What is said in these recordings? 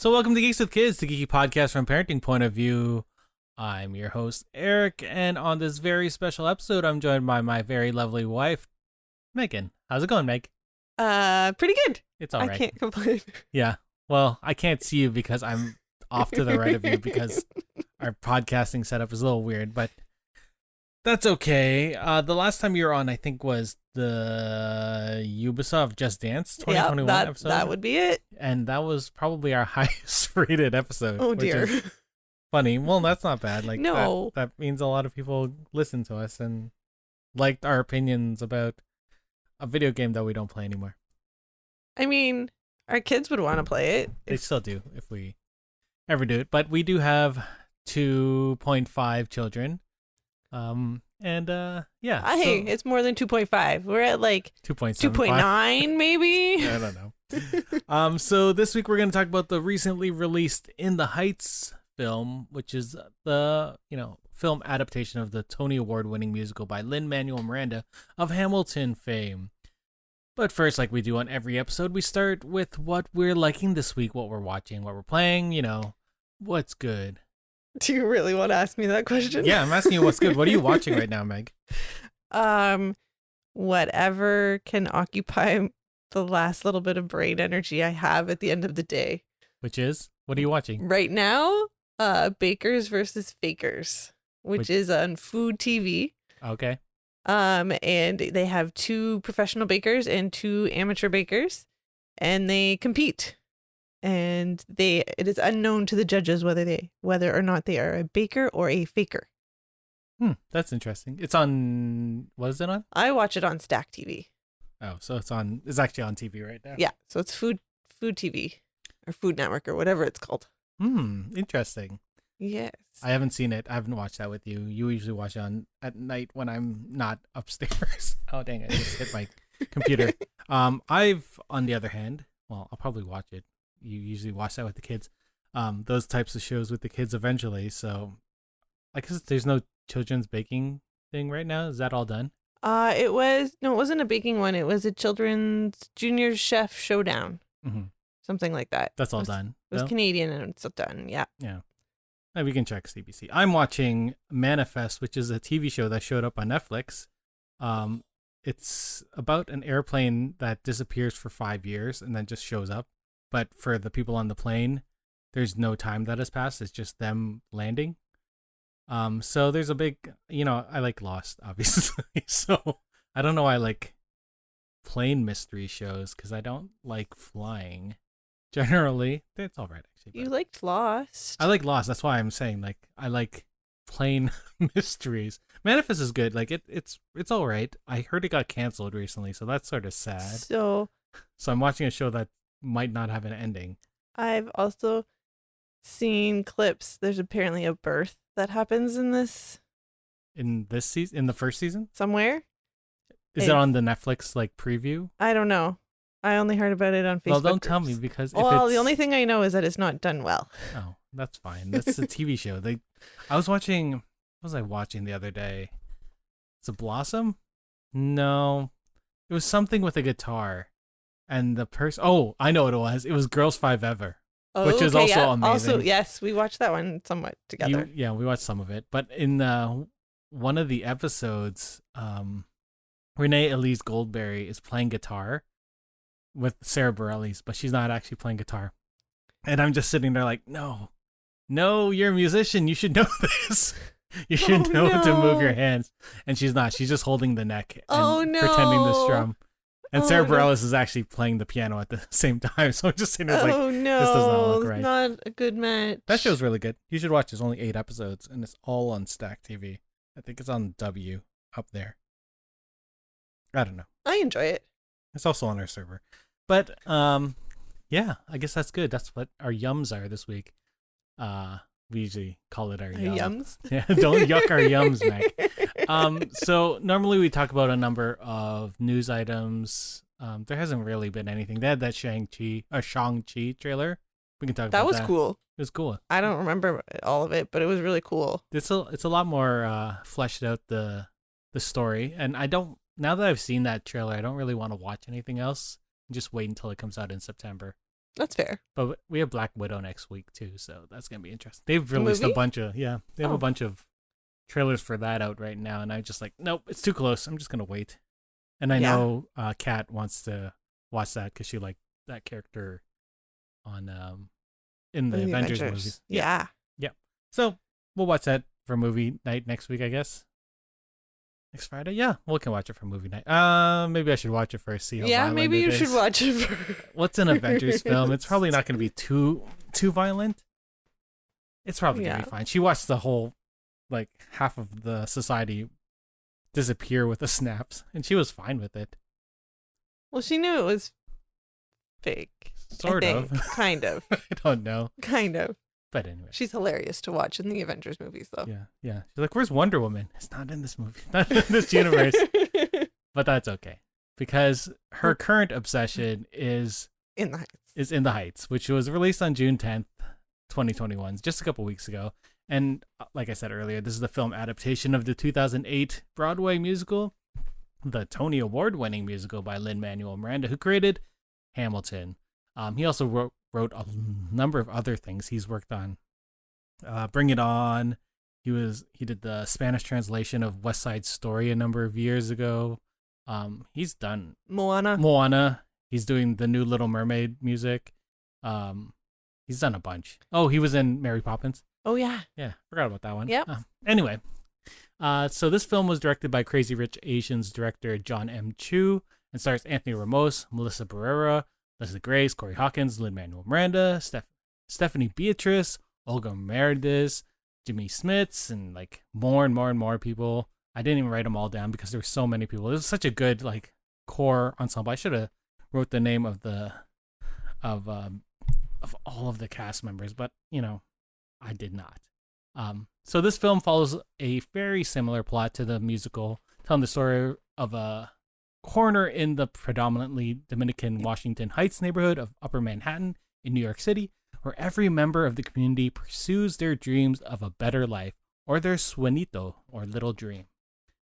So welcome to Geeks with Kids, the geeky podcast from a parenting point of view. I'm your host, Erik, and on this very special episode, I'm joined by my very lovely wife, Megan. How's it going, Meg? Pretty good. It's all right. I can't complain. Yeah. Well, I can't see you because I'm off to the right of you because our podcasting setup is a little weird, but that's okay. The last time you were on, I think, was the Ubisoft Just Dance 2021 episode. That would be it. And that was probably our highest rated episode. Oh, dear. Which is funny. Well, that's not bad. Like, no. That means a lot of people listen to us and liked our opinions about a video game that we don't play anymore. I mean, our kids would want to play it. They still do if we ever do it. But we do have 2.5 children. Yeah. Hey, it's more than 2.5. We're at like 2.9 maybe. I don't know. So this week we're going to talk about the recently released In the Heights film, which is the, film adaptation of the Tony Award winning musical by Lin-Manuel Miranda of Hamilton fame. But first, like we do on every episode, we start with what we're liking this week, what we're watching, what we're playing, what's good. Do you really want to ask me that question? Yeah, I'm asking you what's good. What are you watching right now, Meg? Whatever can occupy the last little bit of brain energy I have at the end of the day. Which is? What are you watching? Right now, Bakers versus Fakers, which is on Food TV. Okay. And they have 2 professional bakers and 2 amateur bakers, and they compete. And it is unknown to the judges whether or not they are a baker or a faker. That's interesting. It's on, what is it on? I watch it on Stack TV. Oh, so it's actually on TV right now. Yeah, so it's Food TV or Food Network or whatever it's called. Interesting. Yes. I haven't seen it. I haven't watched that with you. You usually watch it at night when I'm not upstairs. Oh, dang, I just hit my computer. I've, on the other hand, well, I'll probably watch it. You usually watch that with the kids. Those types of shows with the kids eventually. So I guess there's no children's baking thing right now. Is that all done? It wasn't a baking one. It was a children's junior chef showdown. Mm-hmm. Something like that. That's all done. It was Canadian and it's all done. Yeah. Yeah. We can check CBC. I'm watching Manifest, which is a TV show that showed up on Netflix. It's about an airplane that disappears for 5 years and then just shows up. But for the people on the plane, there's no time that has passed. It's just them landing. So there's a big, I like Lost, obviously. So I don't know why I like plane mystery shows because I don't like flying. Generally, it's all right, actually. You liked Lost. I like Lost. That's why I'm saying, like, I like plane mysteries. Manifest is good. Like, it's all right. I heard it got canceled recently, so that's sort of sad. So I'm watching a show that might not have an ending. I've also seen clips. There's apparently a birth that happens in this season, in the first season somewhere. Is it on the Netflix preview? I don't know. I only heard about it on Facebook. Well, don't groups. tell me because the only thing I know is that it's not done well. Oh, that's fine. That's a TV show. I was watching. What was I watching the other day? Is it Blossom? No, it was something with a guitar. And the person, I know what it was. It was Girls 5 Ever, which is also amazing. Also, yes, we watched that one somewhat together. We watched some of it. But in one of the episodes, Renee Elise Goldberry is playing guitar with Sarah Bareilles, but she's not actually playing guitar. And I'm just sitting there like, no, you're a musician. You should know this. You should know to move your hands. And she's not. She's just holding the neck and pretending to strum. And Sarah Bareilles is actually playing the piano at the same time. So I'm just sitting there like, this does not look right. It's not a good match. That show's really good. You should watch it. It's only 8 episodes, and it's all on Stack TV. I think it's on W up there. I don't know. I enjoy it. It's also on our server. But, yeah, I guess that's good. That's what our yums are this week. We usually call it our yums. Yeah, don't yuck our yums, Meg. So normally we talk about a number of news items. There hasn't really been anything. They had that Shang Chi trailer. We can talk about that. That was cool. It was cool. I don't remember all of it, but it was really cool. It's a lot more fleshed out the story, and now that I've seen that trailer, I don't really want to watch anything else. Just wait until it comes out in September. That's fair. But we have Black Widow next week too, so that's gonna be interesting. They've released a movie? bunch of they have a bunch of trailers for that out right now, and I'm just like, nope, it's too close. I'm just gonna wait. And I know Kat wants to watch that because she liked that character on in the Avengers movies. Yeah. So we'll watch that for movie night next week, I guess. Next Friday, yeah, we can watch it for movie night. Maybe I should watch it first. See how violent maybe you it should is. watch it first. What's an Avengers film? It's probably not going to be too violent. It's probably going to be fine. She watched the whole, like, half of the society disappear with the snaps, and she was fine with it. Well, she knew it was fake. Sort of. Kind of. I don't know. Kind of. But anyway. She's hilarious to watch in the Avengers movies, though. Yeah. She's like, where's Wonder Woman? It's not in this movie. Not in this universe. But that's okay. Because her current obsession is In the Heights. Is In the Heights, which was released on June 10th, 2021, just a couple weeks ago. And like I said earlier, this is the film adaptation of the 2008 Broadway musical, the Tony Award-winning musical by Lin-Manuel Miranda, who created Hamilton. He also wrote a number of other things he's worked on. Bring It On. He did the Spanish translation of West Side Story a number of years ago. He's done Moana. He's doing the new Little Mermaid music. He's done a bunch. Oh, he was in Mary Poppins. Oh yeah. Yeah, forgot about that one. Yep. Anyway, so this film was directed by Crazy Rich Asians director Jon M and stars Anthony Ramos, Melissa Barrera, Leslie Grace, Corey Hawkins, Lin-Manuel Miranda, Stephanie Beatriz, Olga Merediz, Jimmy Smits, and like more and more people. I didn't even write them all down because there were so many people. It was such a good like core ensemble. I should have wrote the name of all of the cast members, but I did not. So this film follows a very similar plot to the musical, telling the story of a coroner in the predominantly Dominican Washington Heights neighborhood of Upper Manhattan in New York City, where every member of the community pursues their dreams of a better life, or their sueñito, or little dream.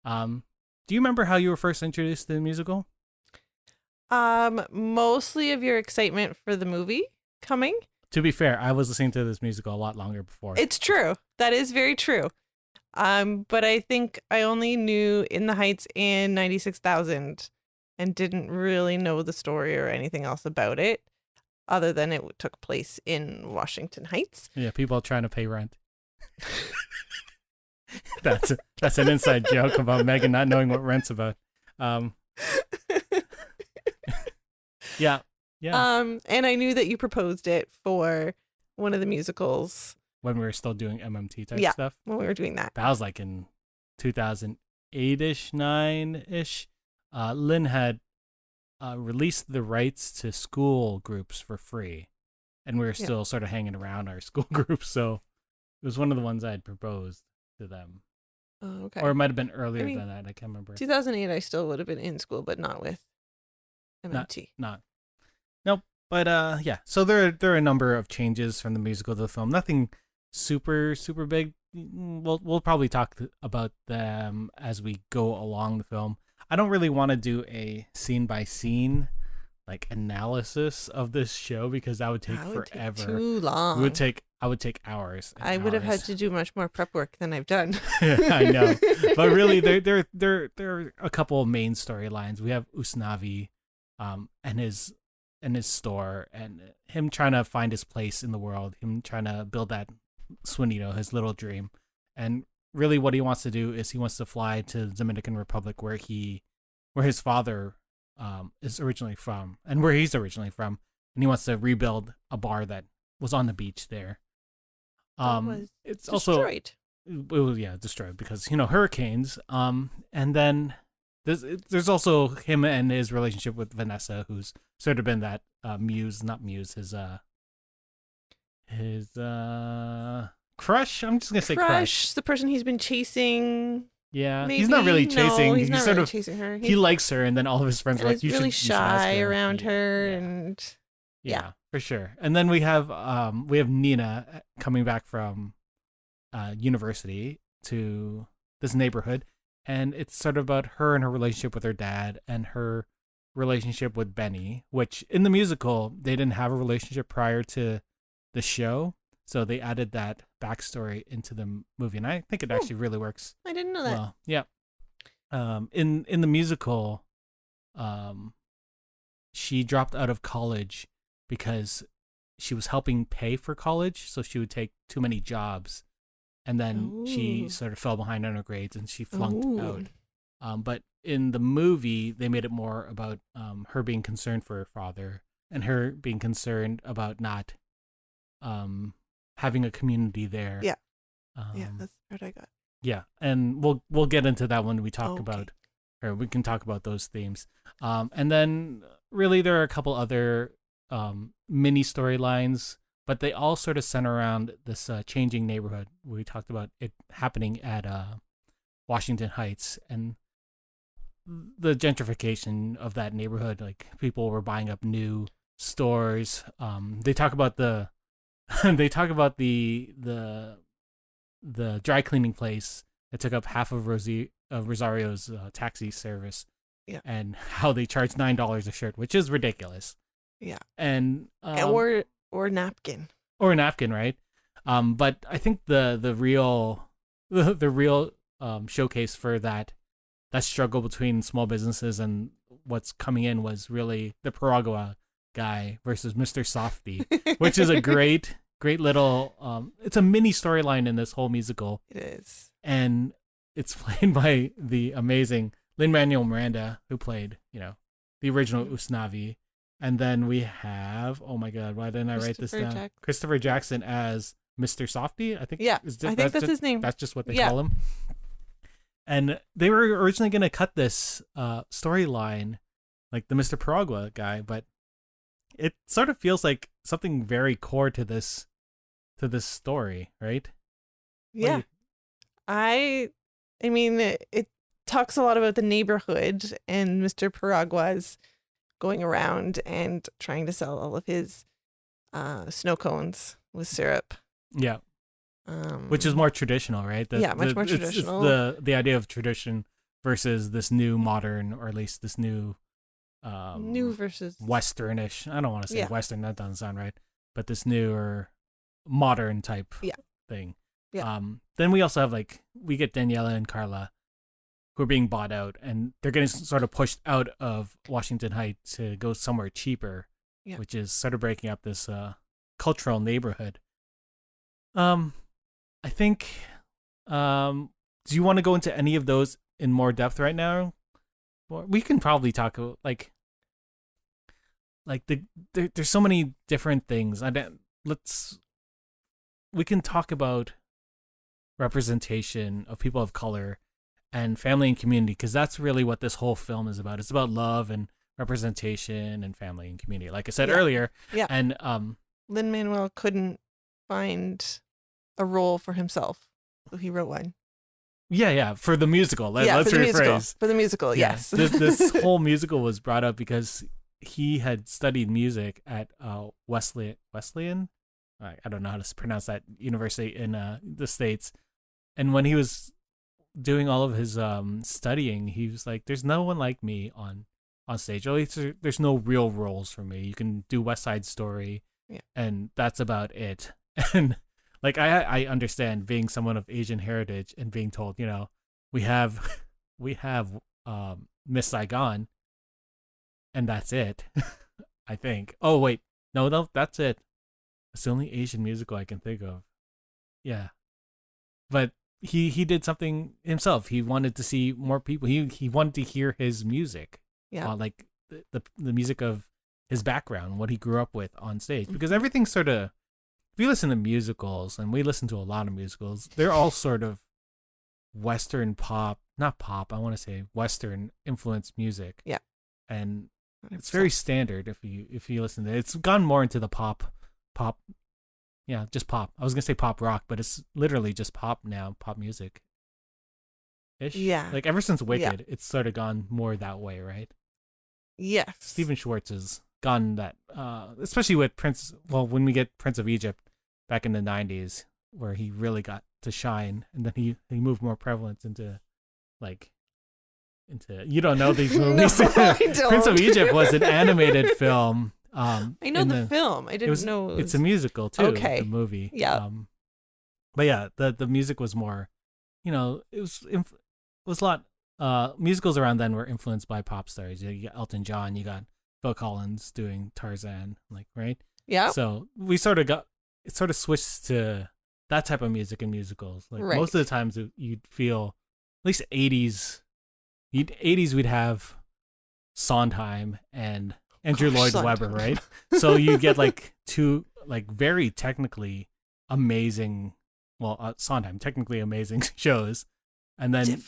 Do you remember how you were first introduced to the musical? Mostly of your excitement for the movie coming. To be fair, I was listening to this musical a lot longer before. It's true. That is very true. But I think I only knew In the Heights and 96,000 and didn't really know the story or anything else about it other than it took place in Washington Heights. Yeah, people trying to pay rent. That's an inside joke about Megan not knowing what rent's about. Yeah. And I knew that you proposed it for one of the musicals when we were still doing MMT type stuff. When we were doing that. That was like in 2008-ish, 9-ish. Lynn had released the rights to school groups for free, and we were still sort of hanging around our school groups, so it was one of the ones I had proposed to them. Oh, okay. Or it might have been earlier than that. I can't remember. 2008, I still would have been in school, but not with MMT. Nope. But yeah. So there are a number of changes from the musical to the film. Nothing super big. We'll probably talk about them as we go along the film. I don't really want to do a scene by scene like analysis of this show because that would take forever. Take too long. I would take hours. I would have had to do much more prep work than I've done. I know. But really there are a couple of main storylines. We have Usnavi and his store and him trying to find his place in the world, him trying to build that sueñito, his little dream. And really what he wants to do is he wants to fly to the Dominican Republic where his father is originally from and where he's originally from, and he wants to rebuild a bar that was on the beach there. It's destroyed. Destroyed because hurricanes. And then there's also him and his relationship with Vanessa, who's sort of been that his crush. I'm just gonna say crush. The person he's been chasing. Yeah, maybe. He's not really chasing. No, he's not really of chasing her. He likes her, and then all of his friends are like, "You really should ask shy her." around her, and yeah, for sure. And then we have Nina coming back from university to this neighborhood, and it's sort of about her and her relationship with her dad and her relationship with Benny, which in the musical they didn't have a relationship prior to the show, so they added that backstory into the movie, and I think it actually really works. I didn't know that. Well, yeah. In the musical, she dropped out of college because she was helping pay for college, so she would take too many jobs, and then she sort of fell behind on her grades and she flunked out. But in the movie, they made it more about her being concerned for her father and her being concerned about not having a community there. Yeah. That's the part I got. Yeah, and we'll get into that when we talk about, or we can talk about those themes. And then really there are a couple other mini storylines, but they all sort of center around this changing neighborhood. We talked about it happening at Washington Heights and the gentrification of that neighborhood. Like people were buying up new stores. They talk about the the dry cleaning place that took up half of Rosario's taxi service. Yeah. And how they charge $9 a shirt, which is ridiculous. Yeah. And or napkin. Or a napkin, right? But I think the real showcase for that struggle between small businesses and what's coming in was really the Piragua guy versus Mr. Softy, which is a great little it's a mini storyline in this whole musical. It is. And it's played by the amazing Lin-Manuel Miranda, who played, the original Usnavi. And then we have, oh my God, why didn't I write this down? Christopher Jackson as Mr. Softy, I think. Yeah, I think that's his name. That's just what they call him. And they were originally going to cut this storyline, like the Mr. Piragua guy, but it sort of feels like something very core to this story, right? Yeah. I mean, it talks a lot about the neighborhood, and Mr. Piragua's going around and trying to sell all of his snow cones with syrup. Yeah. Which is more traditional, right? Much more traditional. It's the idea of tradition versus this new modern, or at least this new new versus Westernish. I don't want to say Western, that doesn't sound right. But this newer modern type thing. Yeah. Then we also have we get Daniela and Carla, who are being bought out, and they're getting sort of pushed out of Washington Heights to go somewhere cheaper, which is sort of breaking up this cultural neighborhood. I think, do you want to go into any of those in more depth right now? Well, we can probably talk about there's so many different things. We can talk about representation of people of color and family and community, because that's really what this whole film is about. It's about love and representation and family and community, like I said earlier. Yeah. And Lin-Manuel couldn't find a role for himself, so he wrote one. Yeah, for the musical. Let's rephrase. For the musical, yes. This whole musical was brought up because he had studied music at Wesleyan. I don't know how to pronounce that university in the States. And when he was doing all of his studying, he was like, "There's no one like me on stage. At least there's no real roles for me. You can do West Side Story, and that's about it." And I understand being someone of Asian heritage and being told, we have Miss Saigon, and that's it. I think. Oh wait, no, that's it. It's the only Asian musical I can think of. Yeah, but he did something himself. He wanted to see more people. He wanted to hear his music. Yeah, the music of his background, what he grew up with on stage, because everything's sort of. If you listen to musicals, and we listen to a lot of musicals, they're all sort of Western pop, not pop, I want to say Western influenced music. Yeah. And 100%. It's very standard if you listen to it. It's gone more into the pop, just pop. I was going to say pop rock, but it's literally just pop now, pop music. Ish. Yeah. Ever since Wicked, it's sort of gone more that way, right? Yes. Stephen Schwartz has gone that, especially with when we get Prince of Egypt back in the 90s, where he really got to shine, and then he moved more prevalence into into. You don't know these movies. No, I don't. Prince of Egypt was an animated film. I know the film. I didn't know it's a musical too. Okay. The movie. Yeah. But yeah, the music was more, it was a lot. Musicals around then were influenced by pop stars. You got Elton John, you got Phil Collins doing Tarzan, right? Yeah. So we sort of switched to that type of music in musicals. Like Right. most of the times you'd feel, at least 80s, we'd have Sondheim and Andrew Lloyd Webber, Sondheim. right? So you get like two like very technically amazing, Sondheim, technically amazing shows, and then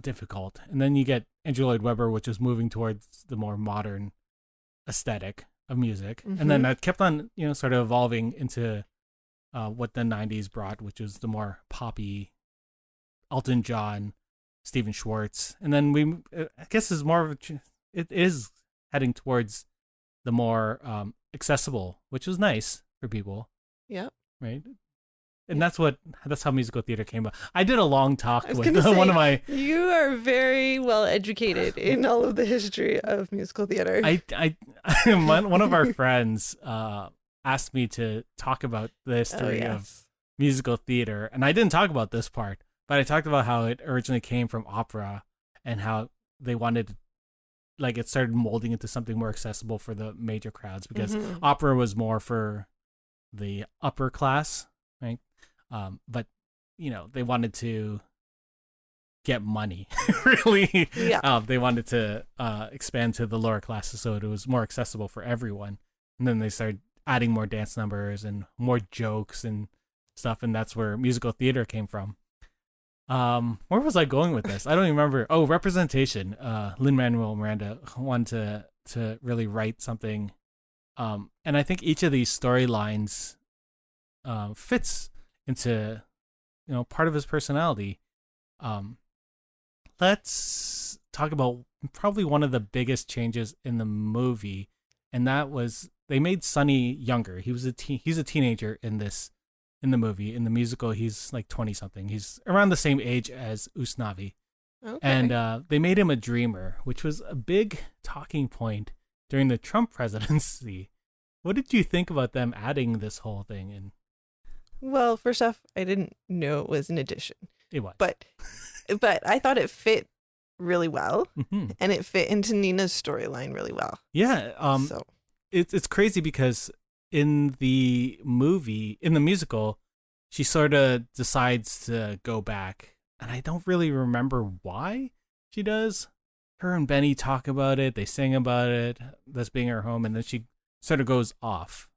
difficult. And then you get Andrew Lloyd Webber, which is moving towards the more modern aesthetic of music. And then that kept on, sort of evolving into what the 90s brought, which was the more poppy Elton John, Stephen Schwartz. And then I guess is more of it is heading towards the more accessible, which was nice for people. Yeah. Right. And that's how musical theater came about. I did a long talk with say, one of my. You are very well educated in all of the history of musical theater. One of our friends asked me to talk about the history of musical theater, and I didn't talk about this part, but I talked about how it originally came from opera and how they wanted, like, it started molding into something more accessible for the major crowds because opera was more for the upper class, right? But they wanted to get money, really. Yeah. They wanted to expand to the lower classes, so it was more accessible for everyone. And then they started adding more dance numbers and more jokes and stuff, and that's where musical theater came from. Where was I going with this? I don't even remember. Oh, representation. Lin-Manuel Miranda wanted to really write something, and I think each of these storylines fits into part of his personality. Let's talk about probably one of the biggest changes in the movie, and that was they made Sonny younger. He's a teenager in the movie. In the musical, he's like 20 something. He's around the same age as Usnavi. Okay. And they made him a dreamer, which was a big talking point during the Trump presidency. What did you think about them adding this whole thing in? Well, first off, I didn't know it was an addition. It was. But I thought it fit really well, and it fit into Nina's storyline really well. Yeah. So it's crazy because in the musical, she sort of decides to go back, and I don't really remember why she does. Her and Benny talk about it. They sing about it, this being her home, and then she sort of goes off.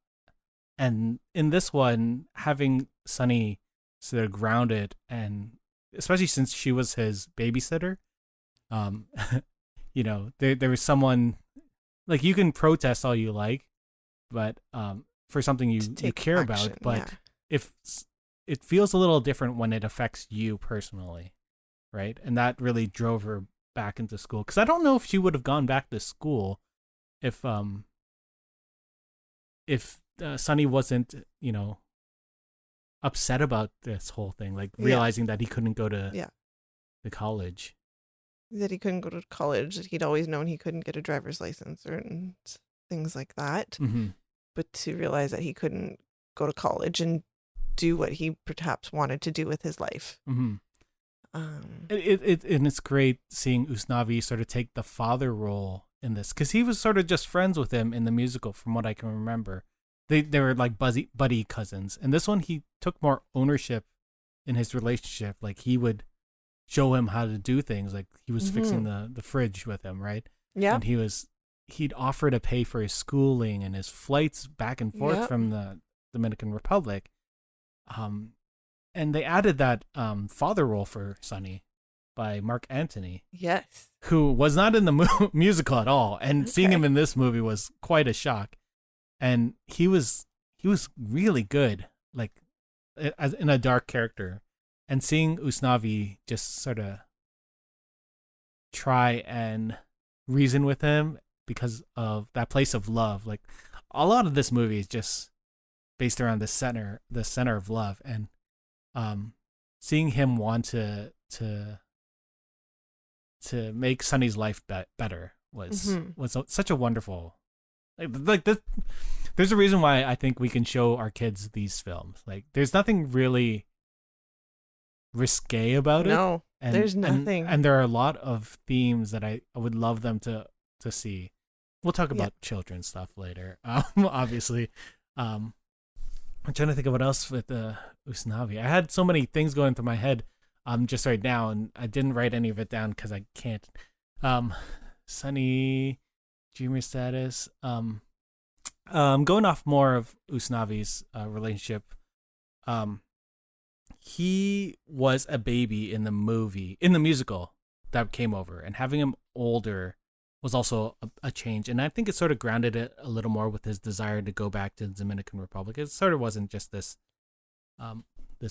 And in this one, having Sonny sort of grounded, and especially since she was his babysitter, there was someone, like, you can protest all you like, but for something you care action, about, but if it feels a little different when it affects you personally, right? And that really drove her back into school, because I don't know if she would have gone back to school if Sonny wasn't, upset about this whole thing, like realizing that he couldn't go to the college. That he couldn't go to college, that he'd always known he couldn't get a driver's license or things like that. But to realize that he couldn't go to college and do what he perhaps wanted to do with his life. And it's great seeing Usnavi sort of take the father role in this, because he was sort of just friends with him in the musical, from what I can remember. They were like buddy cousins. And this one, he took more ownership in his relationship. Like, he would show him how to do things. Like, he was fixing the fridge with him, right? Yeah. And he'd offer to pay for his schooling and his flights back and forth from the Dominican Republic. And they added that father role for Sonny by Mark Antony. Yes. Who was not in the musical at all. And seeing him in this movie was quite a shock. And he was really good, like, as in a dark character. And seeing Usnavi just sort of try and reason with him because of that place of love. Like, a lot of this movie is just based around the center of love, and seeing him want to make Sunny's life better was such a wonderful like this. There's a reason why I think we can show our kids these films. Like, there's nothing really risque about it. No, there's nothing. And there are a lot of themes that I would love them to see. We'll talk about children's stuff later, obviously. I'm trying to think of what else with Usnavi. I had so many things going through my head just right now, and I didn't write any of it down because I can't. Sunny, dreamer status. Going off more of Usnavi's relationship. He was a baby in the musical that came over, and having him older was also a change. And I think it sort of grounded it a little more with his desire to go back to the Dominican Republic. It sort of wasn't just this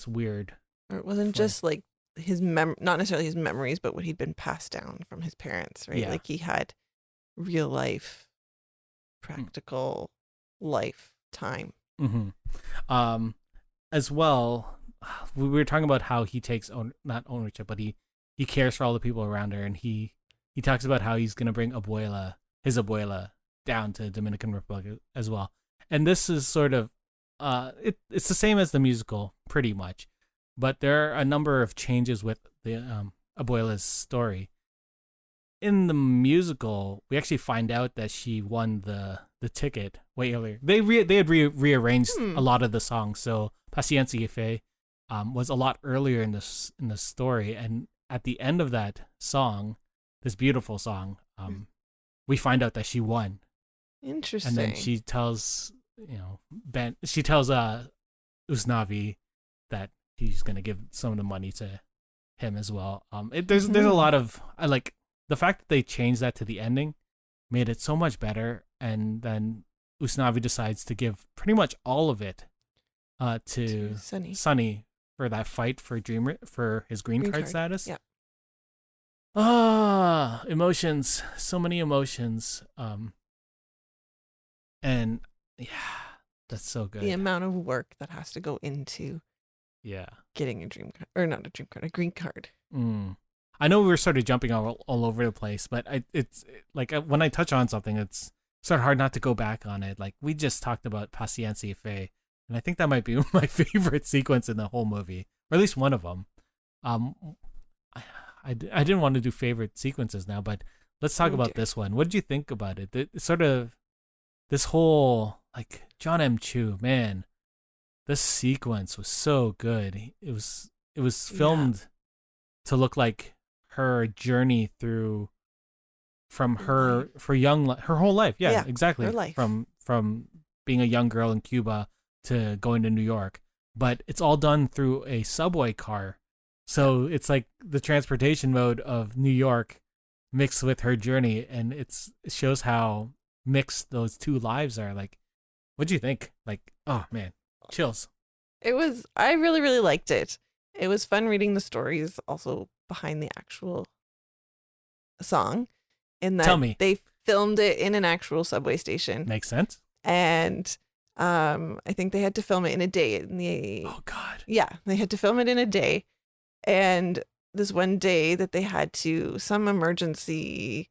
weird. Or it wasn't just like his not necessarily his memories, but what he'd been passed down from his parents, right? Yeah. Like, he had real life, practical life time. Mm-hmm. As well, we were talking about how he takes not ownership, but he cares for all the people around her, and he talks about how he's gonna bring his abuela down to Dominican Republic as well. And this is sort of it's the same as the musical pretty much, but there are a number of changes with the abuela's story. In the musical, we actually find out that she won the ticket way earlier. They had rearranged a lot of the songs, so Paciencia was a lot earlier in the story, and at the end of that song, this beautiful song, we find out that she won. Interesting. And then she tells Usnavi that he's gonna give some of the money to him as well. There's a lot of the fact that they changed that to the ending made it so much better, and then Usnavi decides to give pretty much all of it to Sunny for that fight for his green card status. Yeah. Emotions, so many emotions. And yeah, that's so good. The amount of work that has to go into getting a green card. I know we were sort of jumping all over the place, but it's like when I touch on something, it's sort of hard not to go back on it. Like, we just talked about Paciencia, and I think that might be my favorite sequence in the whole movie, or at least one of them. I didn't want to do favorite sequences now, but let's talk about this one. What did you think about it? This whole, like, Jon M, man, this sequence was so good. It was filmed to look like her journey through from her whole life. Yeah, exactly. Her life. From being a young girl in Cuba to going to New York, but it's all done through a subway car. So it's like the transportation mode of New York mixed with her journey, and it shows how mixed those two lives are. Like, what'd you think? Like, oh man, chills. I really, really liked it. It was fun reading the stories also behind the actual song, in that they filmed it in an actual subway station. Makes sense. And I think they had to film it in a day. Oh God. Yeah, they had to film it in a day. And this one day that they had some emergency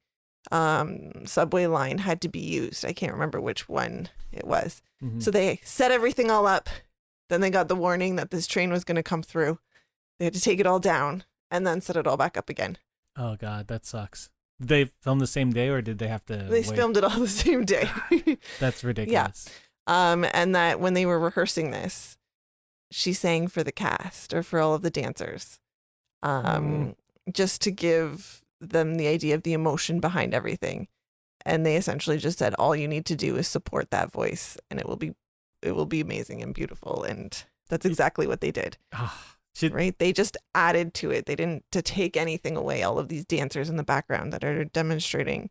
subway line had to be used. I can't remember which one it was. Mm-hmm. So they set everything all up. Then they got the warning that this train was going to come through. They had to take it all down and then set it all back up again. Oh God, that sucks. Did they film the same day, or did they have to They filmed it all the same day. That's ridiculous. Yeah. And that when they were rehearsing this, she sang for the cast, or for all of the dancers, just to give them the idea of the emotion behind everything. And they essentially just said, all you need to do is support that voice, and it will be amazing and beautiful. And that's exactly what they did. Right? They just added to it. They didn't to take anything away. All of these dancers in the background that are demonstrating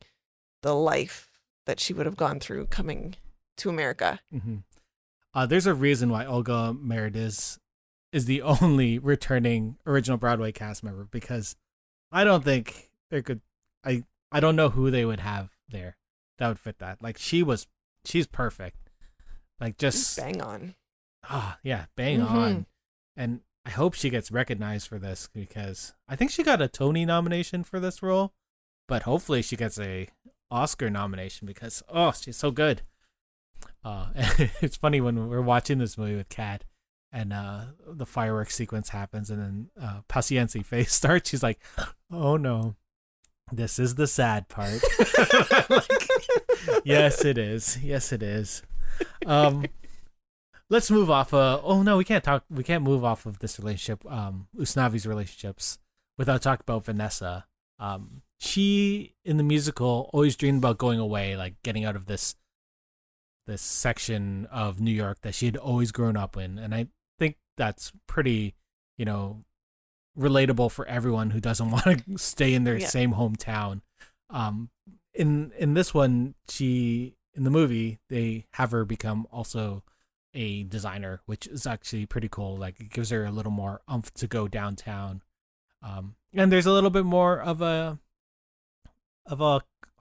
the life that she would have gone through coming to America. Mm-hmm. There's a reason why Olga Merediz is the only returning original Broadway cast member, because I don't think there could. I don't know who they would have there that would fit that. Like, she's perfect. Like, just bang on. Bang on. And I hope she gets recognized for this because I think she got a Tony nomination for this role, but hopefully she gets a Oscar nomination because she's so good. It's funny when we're watching this movie with Kat and the fireworks sequence happens and then Paciencia face starts. She's like, "Oh no, this is the sad part." Like, yes, it is. Yes, it is. Let's move off. We can't move off of this relationship, Usnavi's relationships, without talking about Vanessa. She in the musical always dreamed about going away, like getting out of this section of New York that she had always grown up in, and I think that's pretty, relatable for everyone who doesn't want to stay in their same hometown. In this one, in the movie, they have her become also a designer, which is actually pretty cool. Like it gives her a little more oomph to go downtown. And there's a little bit more of a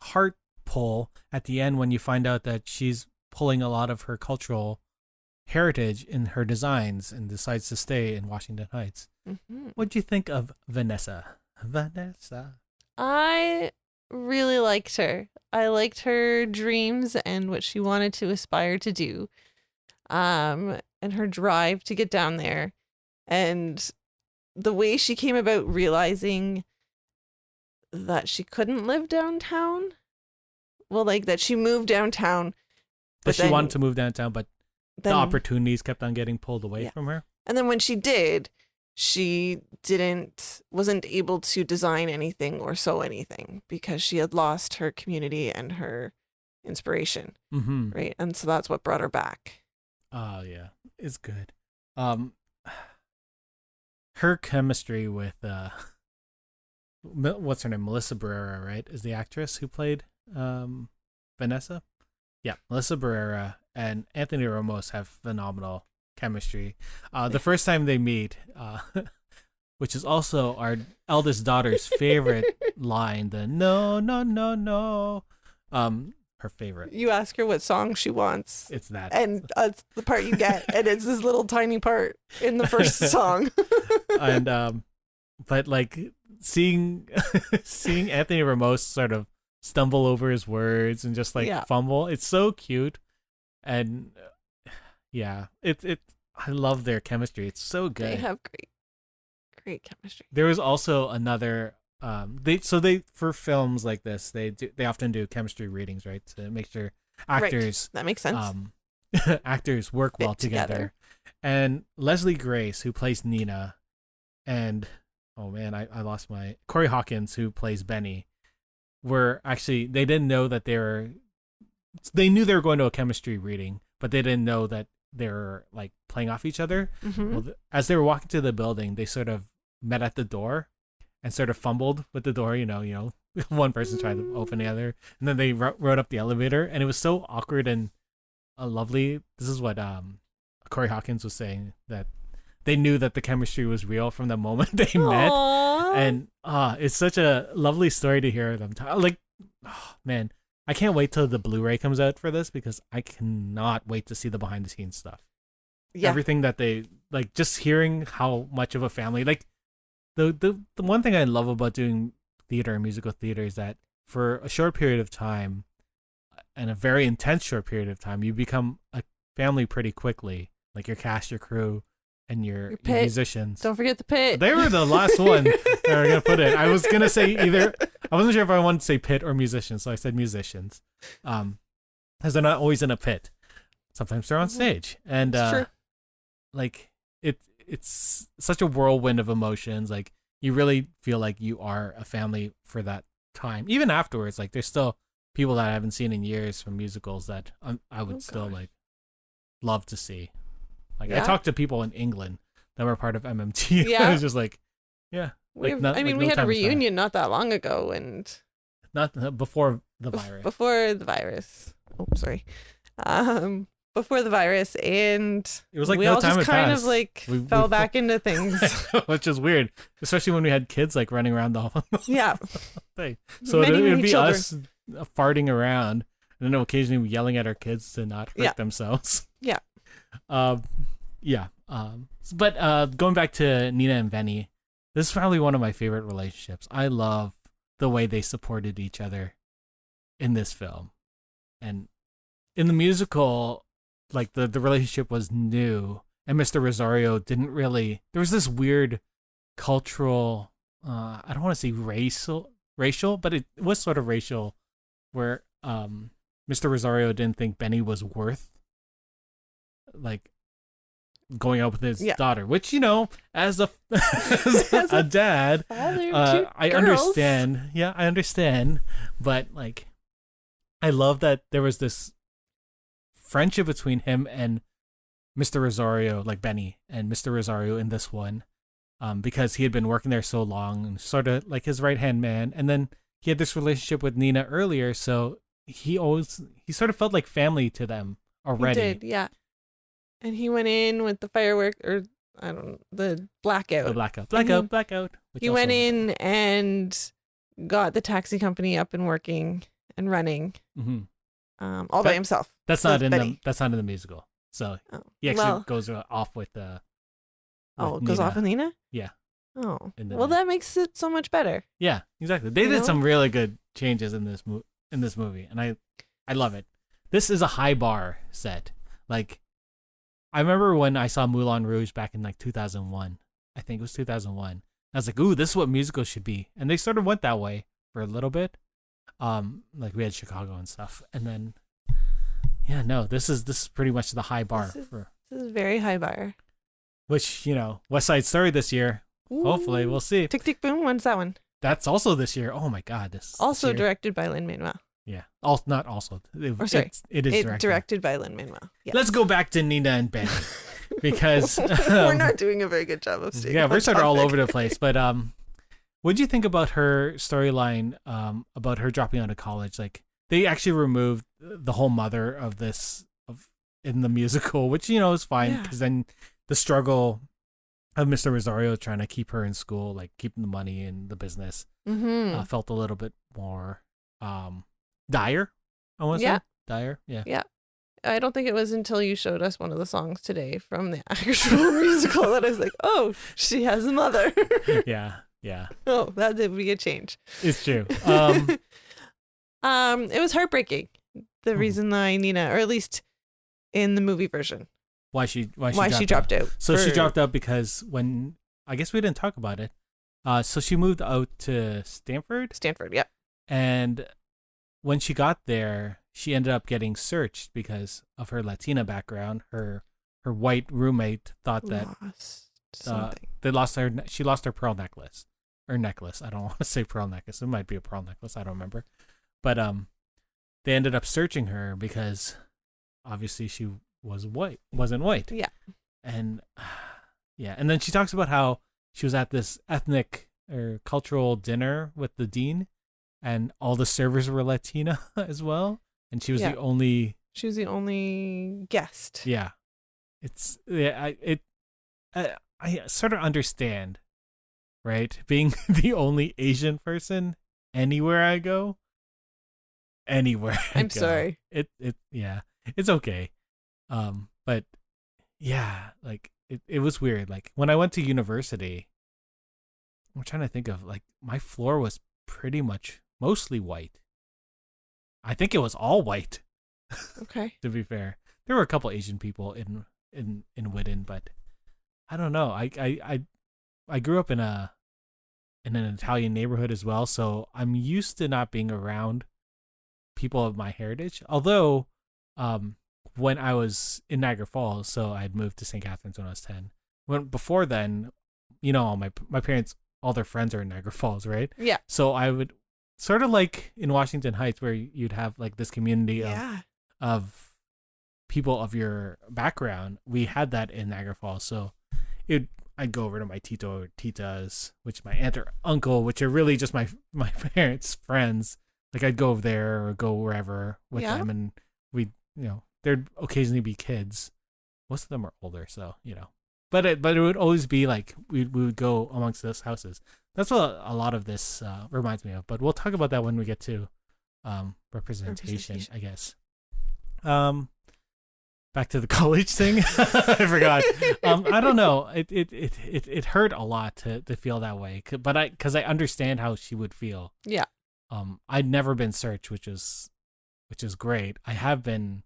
heart pull at the end when you find out that she's pulling a lot of her cultural heritage in her designs and decides to stay in Washington Heights. Mm-hmm. What do you think of Vanessa? I really liked her. I liked her dreams and what she wanted to aspire to do. And her drive to get down there. And the way she came about realizing that she couldn't live downtown. Well, like that she moved downtown. But she wanted to move downtown, but the opportunities kept on getting pulled away from her. And then when she did, she wasn't able to design anything or sew anything because she had lost her community and her inspiration. Mm-hmm. Right. And so that's what brought her back. Oh, yeah. It's good. Her chemistry with, what's her name? Melissa Barrera, right? Is the actress who played Vanessa? Yeah, Melissa Barrera and Anthony Ramos have phenomenal chemistry. The first time they meet, which is also our eldest daughter's favorite line, the no, no, no, no. Her favorite. You ask her what song she wants. It's that. And that's the part you get. And it's this little tiny part in the first song. And, but like seeing Anthony Ramos sort of stumble over his words and just like fumble, it's so cute. And I love their chemistry. It's so good. They have great chemistry. There was also another they for films like this, they often do chemistry readings, right, to make sure actors that makes sense. Actors work well together. And Leslie Grace, who plays Nina, and I lost my Corey Hawkins, who plays Benny, were actually, they didn't know that they knew they were going to a chemistry reading, but they didn't know that they were like playing off each other. Mm-hmm. Well, as they were walking to the building, they sort of met at the door and sort of fumbled with the door, one person tried to open the other, and then they rode up the elevator, and it was so awkward and lovely. This is what Corey Hawkins was saying, that they knew that the chemistry was real from the moment they met. And it's such a lovely story to hear them talk. Like, man, I can't wait till the Blu-ray comes out for this because I cannot wait to see the behind the scenes stuff. Yeah. Everything that they like, just hearing how much of a family, like the one thing I love about doing theater and musical theater is that for a short period of time and a very intense short period of time, you become a family pretty quickly. Like your cast, your crew, and your musicians. Don't forget the pit. They were the last one that I was going to put in. I was going to say I wasn't sure if I wanted to say pit or musicians, so I said musicians. Because they're not always in a pit. Sometimes they're on stage. And true. Like it's such a whirlwind of emotions. Like you really feel like you are a family for that time. Even afterwards, like there's still people that I haven't seen in years from musicals that I would still like love to see. Like I talked to people in England that were part of MMT. Yeah. I was just like, yeah. We had a reunion not that long ago, and not before the virus. Before the virus. Oh, sorry. Before the virus, and it was like we no all time just kind of like we fell back into things, which is weird, especially when we had kids like running around the whole thing. So it'd be children. Us farting around, and then occasionally yelling at our kids to not hurt themselves. Yeah. But going back to Nina and Benny, this is probably one of my favorite relationships. I love the way they supported each other in this film. And in the musical, like the relationship was new, and Mr. Rosario didn't really. There was this weird cultural. I don't want to say racial, but it was sort of racial, where Mr. Rosario didn't think Benny was worth like going out with his daughter, which, you know, as a as a dad, I understand. Yeah, I understand, but like, I love that there was this friendship between him and Mr. Rosario, like Benny and Mr. Rosario in this one, because he had been working there so long and sort of like his right hand man, and then he had this relationship with Nina earlier, so he sort of felt like family to them already. He did, yeah. And he went in with the firework, or I don't know, the blackout. Blackout. He went in and got the taxi company up and working and running, all by himself. That's not in the musical. So he actually goes off with Nina. Goes off with Nina? Yeah. Oh, well, that makes it so much better. Yeah, exactly. They did some really good changes in this movie, and I love it. This is a high bar set. Like, I remember when I saw Moulin Rouge back in like 2001. I think it was 2001. I was like, ooh, this is what musicals should be. And they sort of went that way for a little bit. Like we had Chicago and stuff. And then, yeah, no, this is pretty much the high bar. This is very high bar. Which, you know, West Side Story this year. Ooh. Hopefully, we'll see. Tick, Tick, Boom, when's that one? That's also this year. Oh my God. This also year. Directed by Lin-Manuel. Yeah. Not also. It is directed by Lin-Manuel. Yeah. Let's go back to Nina and Benny, because we're not doing a very good job of staying. Yeah, we're sort of all over the place. But what do you think about her storyline? About her dropping out of college? Like, they actually removed the whole mother of this in the musical, which, you know, is fine, because then the struggle of Mr. Rosario trying to keep her in school, like keeping the money in the business, felt a little bit more dire. I want to say dire. Yeah. I don't think it was until you showed us one of the songs today from the actual musical that I was like, oh, she has a mother. Yeah. Oh, that did be a change. It's true. It was heartbreaking. The reason why Nina, or at least in the movie version, why she dropped out. So she dropped out because I guess we didn't talk about it. So she moved out to Stanford. Yeah. And when she got there, she ended up getting searched because of her Latina background. Her white roommate thought that she lost her pearl necklace. Or necklace. I don't want to say pearl necklace. It might be a pearl necklace. I don't remember. But they ended up searching her because obviously she wasn't white. Yeah. And and then she talks about how she was at this ethnic or cultural dinner with the dean, and all the servers were Latina as well, and she was the only guest. Yeah. I sort of understand, right? Being the only Asian person anywhere I go. I'm sorry. It's okay. But yeah, like it was weird. Like when I went to university, I'm trying to think of, like, my floor was pretty much mostly white. I think it was all white. Okay. To be fair, there were a couple Asian people in Whitten, but I don't know. I grew up in an Italian neighborhood as well, so I'm used to not being around people of my heritage. Although, when I was in Niagara Falls, so I had moved to St. Catharines when I was 10. Before then, you know, all my parents, all their friends are in Niagara Falls, right? Yeah. So I would sort of like in Washington Heights, where you'd have like this community of people of your background. We had that in Niagara Falls, so I'd go over to my tito or titas, which my aunt or uncle, which are really just my parents' friends. Like, I'd go over there or go wherever with them, and we, you know, there'd occasionally be kids. Most of them are older, so, you know. But it would always be like we would go amongst those houses. That's what a lot of this reminds me of. But we'll talk about that when we get to representation, I guess. back to the college thing. I forgot. I don't know. It hurt a lot to feel that way, but because I understand how she would feel. Yeah. I'd never been searched, which is great. I have been,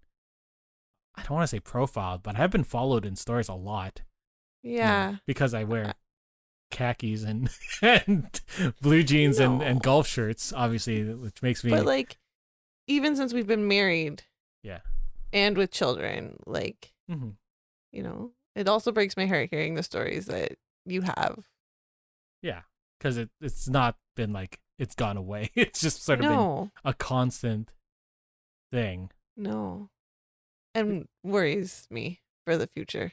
I don't want to say profiled, but I have been followed in stores a lot. Yeah. Because I wear khakis and blue jeans and golf shirts, obviously, which makes me. But like, even since we've been married. Yeah. And with children, like, you know, it also breaks my heart hearing the stories that you have. Yeah, because it's not been like it's gone away. It's just sort of been a constant thing. No. And worries me for the future.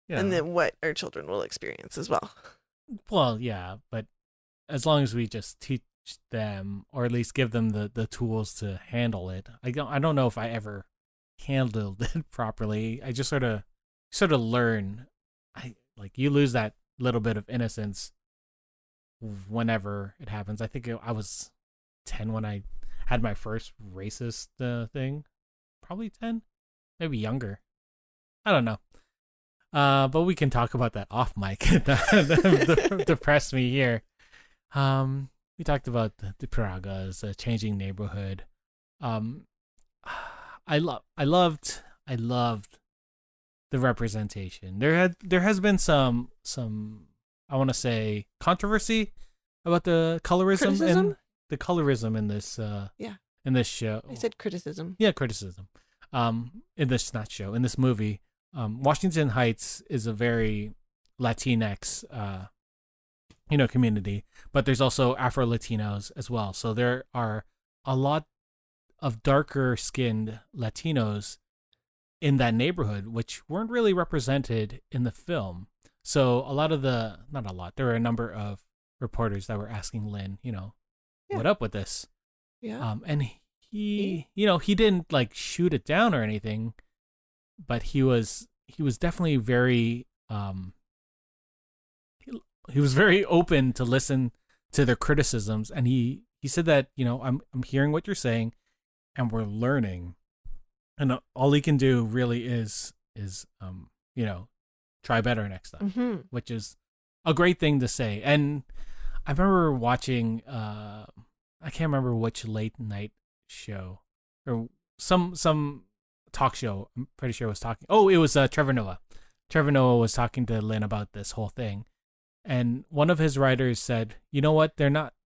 Yeah. And then what our children will experience as well. Well, yeah, but as long as we just teach them, or at least give them the tools to handle it. I don't know if I ever handled it properly. I just sort of learn. You lose that little bit of innocence whenever it happens. I think I was 10 when I had my first racist thing. Probably 10, maybe younger. I don't know. But we can talk about that off mic. That depressed me here. We talked about the Pragas, changing neighborhood. I loved the representation. There has been some I want to say controversy about the colorism in this in this show. I said criticism. Yeah, criticism. In this in this movie, Washington Heights is a very Latinx community, but there's also Afro Latinos as well. So there are a lot of darker skinned Latinos in that neighborhood, which weren't really represented in the film. So there were a number of reporters that were asking Lin, what up with this? Yeah. And he didn't like shoot it down or anything, but he was definitely very, he was very open to listen to their criticisms. And he said that, I'm hearing what you're saying and we're learning. And all he can do really is try better next time, which is a great thing to say. And I remember watching, I can't remember which late night show or some talk show. I'm pretty sure it was talking. Oh, it was Trevor Noah. Trevor Noah was talking to Lin about this whole thing. And one of his writers said, you know what?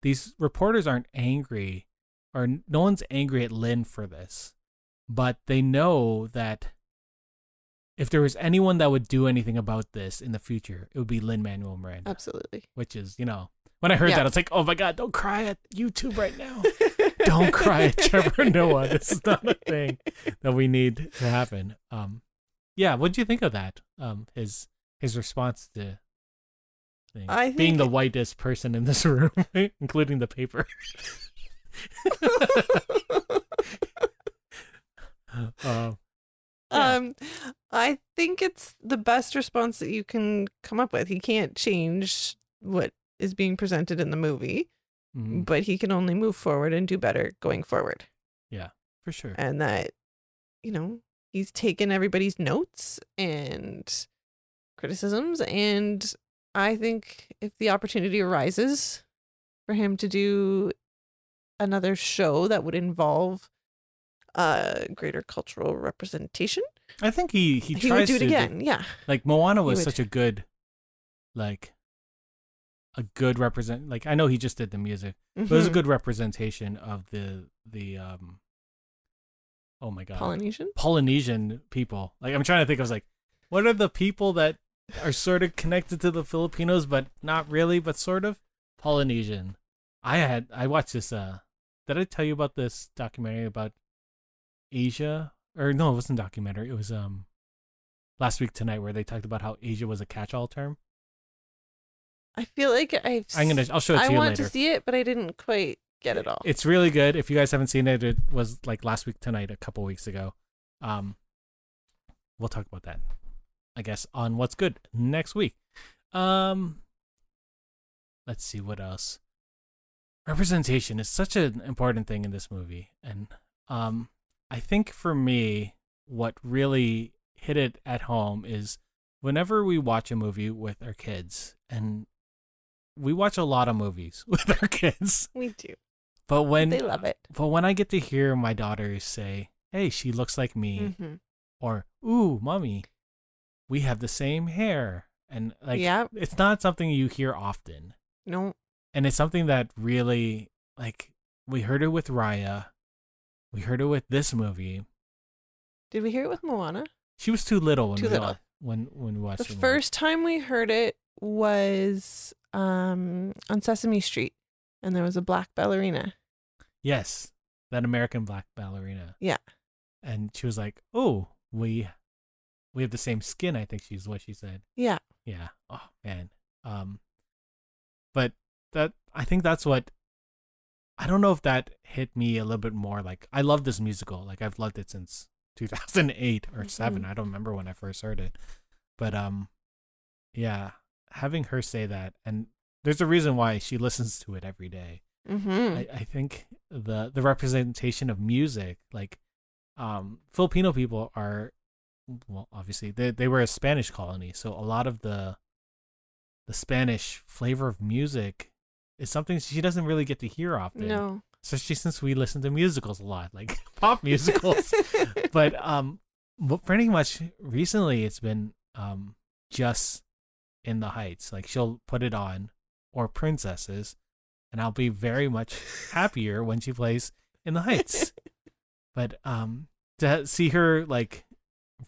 These reporters aren't angry, or no one's angry at Lin for this, but they know that if there was anyone that would do anything about this in the future, it would be Lin-Manuel Miranda. Absolutely. Which is, when I heard that, I was like, oh my God, don't cry at YouTube right now. Don't cry at Trevor Noah. This is not a thing that we need to happen. What do you think of that? His response to being the whitest person in this room, including the paper. I think it's the best response that you can come up with. He can't change what is being presented in the movie, but he can only move forward and do better going forward. Yeah, for sure. And that, he's taken everybody's notes and criticisms, and I think if the opportunity arises for him to do another show that would involve greater cultural representation, I think he tries would do it again. Yeah, like Moana was such a good, represent. Like, I know he just did the music, but it was a good representation of the oh my God, Polynesian people. Like, I'm trying to think. I was like, what are the people that are sort of connected to the Filipinos, but not really, but sort of Polynesian. I watched this. Did I tell you about this documentary about Asia? Or no, it wasn't a documentary. It was Last Week Tonight, where they talked about how Asia was a catch-all term. I feel like I'll show it to you later. I want to see it, but I didn't quite get it all. It's really good. If you guys haven't seen it, it was like Last Week Tonight a couple weeks ago. We'll talk about that, I guess, on What's Good next week. Let's see what else. Representation is such an important thing in this movie, and I think for me, what really hit it at home is whenever we watch a movie with our kids, and we watch a lot of movies with our kids. We do. But They love it. But when I get to hear my daughters say, "Hey, she looks like me," or "Ooh, mommy, we have the same hair," and like, it's not something you hear often. No. And it's something that really, like, we heard it with Raya, we heard it with this movie. Did we hear it with Moana? She was too little when we watched the first time we heard it was on Sesame Street, and there was a black ballerina. Yes, that American black ballerina. Yeah. And she was like, "Oh, we have the same skin," I think she's what she said. Yeah. Yeah. Oh man. But I think that's what, I don't know if that hit me a little bit more. Like, I love this musical. Like, I've loved it since 2008 or 7. I don't remember when I first heard it. But yeah, having her say that, and there's a reason why she listens to it every day. I think the representation of music, like, Filipino people are, well, obviously they were a Spanish colony, so a lot of the Spanish flavor of music is something she doesn't really get to hear often. No. Especially since we listen to musicals a lot, like pop musicals. But pretty much recently it's been just In the Heights. Like, she'll put it on, or Princesses, and I'll be very much happier when she plays In the Heights. But to see her like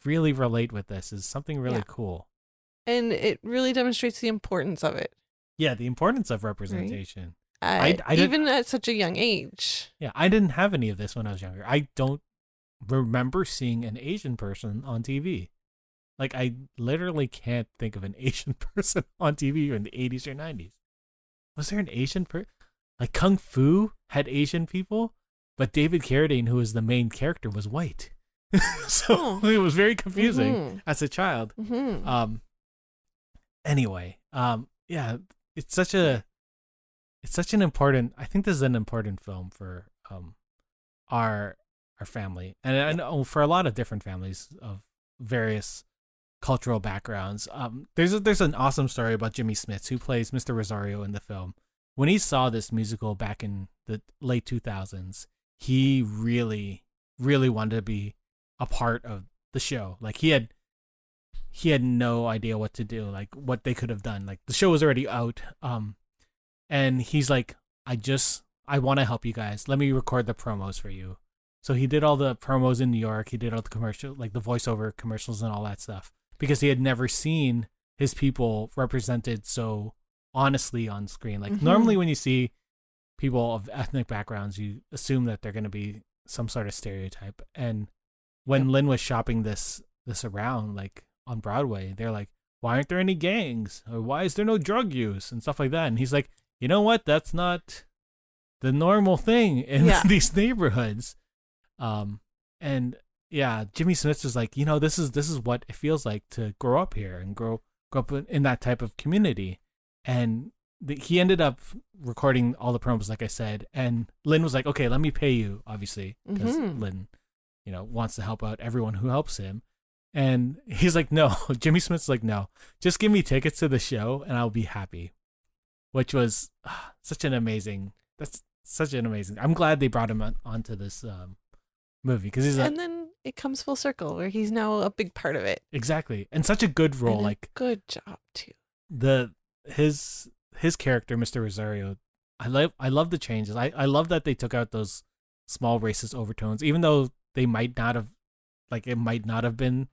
really relate with this is something really cool. And it really demonstrates the importance of it. Yeah, the importance of representation. Right. Even at such a young age. Yeah, I didn't have any of this when I was younger. I don't remember seeing an Asian person on TV. Like, I literally can't think of an Asian person on TV in the 80s or 90s. Was there an Asian person? Like, Kung Fu had Asian people, but David Carradine, who was the main character, was white. So it was very confusing as a child. Anyway, yeah, it's such an important, I think this is an important film for our family, and I know for a lot of different families of various cultural backgrounds. There's an awesome story about Jimmy Smits, who plays Mr. Rosario in the film. When he saw this musical back in the late 2000s, he really, really wanted to be a part of the show. Like, he had no idea what to do, like what they could have done. Like, the show was already out. And he's like, I want to help you guys. Let me record the promos for you. So he did all the promos in New York. He did all the commercial, like the voiceover commercials and all that stuff, because he had never seen his people represented so honestly on screen. Like, normally when you see people of ethnic backgrounds, you assume that they're going to be some sort of stereotype. And when Lin was shopping this around, like on Broadway, they're like, why aren't there any gangs? Or why is there no drug use and stuff like that? And he's like, you know what? That's not the normal thing in these neighborhoods. And yeah, Jimmy Smits was like, this is what it feels like to grow up here and grow up in that type of community. And he ended up recording all the promos, like I said. And Lin was like, okay, let me pay you, obviously, because Lin, wants to help out everyone who helps him. And he's like, no, Jimmy Smith's like, no, just give me tickets to the show and I'll be happy. Which was such an amazing, I'm glad they brought him onto this movie, because and then it comes full circle where he's now a big part of it. Exactly. And such a good role. And like, good job too. His character, Mr. Rosario, I love the changes. I love that they took out those small racist overtones, even though they might not have, like, it might not have been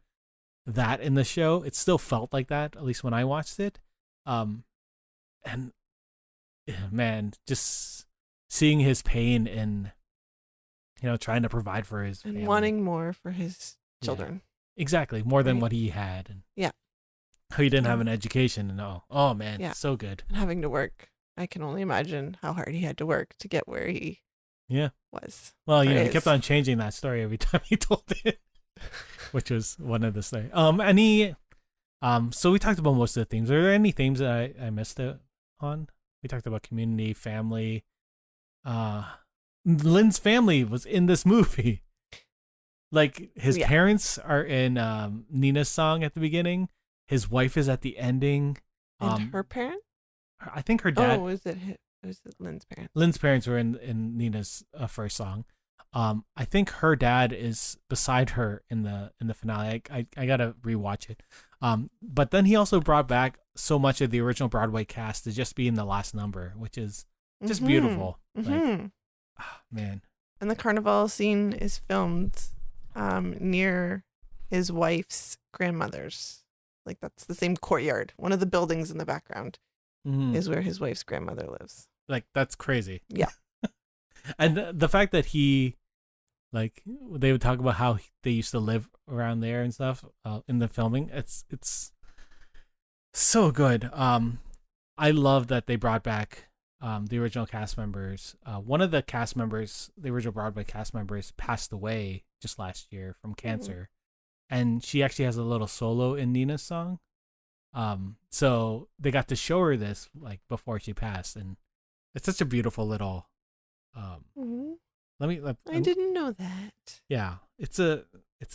that in the show. It still felt like that, at least when I watched it. And man, just seeing his pain in, trying to provide for his family. And wanting more for his children. Yeah, exactly. More than what he had. And how he didn't have an education. And oh man, so good. And having to work. I can only imagine how hard he had to work to get where he was. Well, he kept on changing that story every time he told it, which was one of the stories. And he, so we talked about most of the themes. Are there any themes that I missed out on? We talked about community, family. Lin's family was in this movie. Like his Yeah. parents are in Nina's song at the beginning. His wife is at the ending. And her parent? I think her dad. Oh, is it Lynn's parent? Lynn's parents were in Nina's first song. I think her dad is beside her in the finale. I gotta rewatch it. But then he also brought back so much of the original Broadway cast to just be in the last number, which is just beautiful. Like, man. And the carnival scene is filmed near his wife's grandmother's. Like that's the same courtyard. One of the buildings in the background is where his wife's grandmother lives. Like that's crazy. Yeah. And the fact that he, like, they would talk about how they used to live around there and stuff in the filming. It's so good. I love that they brought back the original cast members. One of the cast members, the original Broadway cast members, passed away just last year from cancer, and she actually has a little solo in Nina's song. So they got to show her this like before she passed, and it's such a beautiful little. I didn't know that. Yeah, it's a.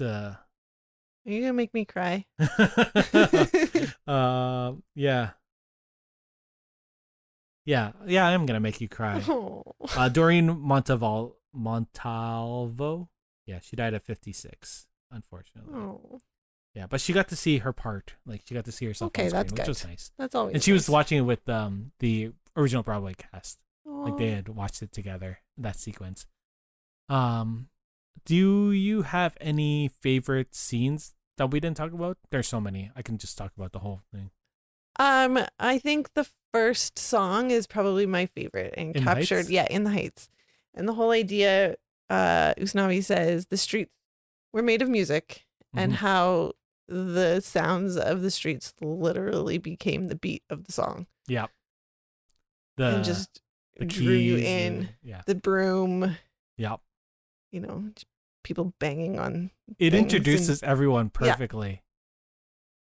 Are you gonna make me cry? Yeah. Yeah, I am gonna make you cry. Oh. Dorian Montalvo. Yeah, she died at 56, unfortunately. Oh. Yeah, but she got to see her part. Like she got to see herself on screen, that's which good. was nice. That's always. And she was nice. watching it with the original Broadway cast. Aww. Like they had watched it together. That sequence. Do you have any favorite scenes that we didn't talk about? There's so many. I can just talk about the whole thing. I think the first song is probably my favorite and In the captured, Heights? In the Heights. And the whole idea, Usnavi says the streets were made of music and how the sounds of the streets literally became the beat of the song. Yep. And just drew you in. The broom. Yep. You know, people banging on. It introduces everyone perfectly. Yeah.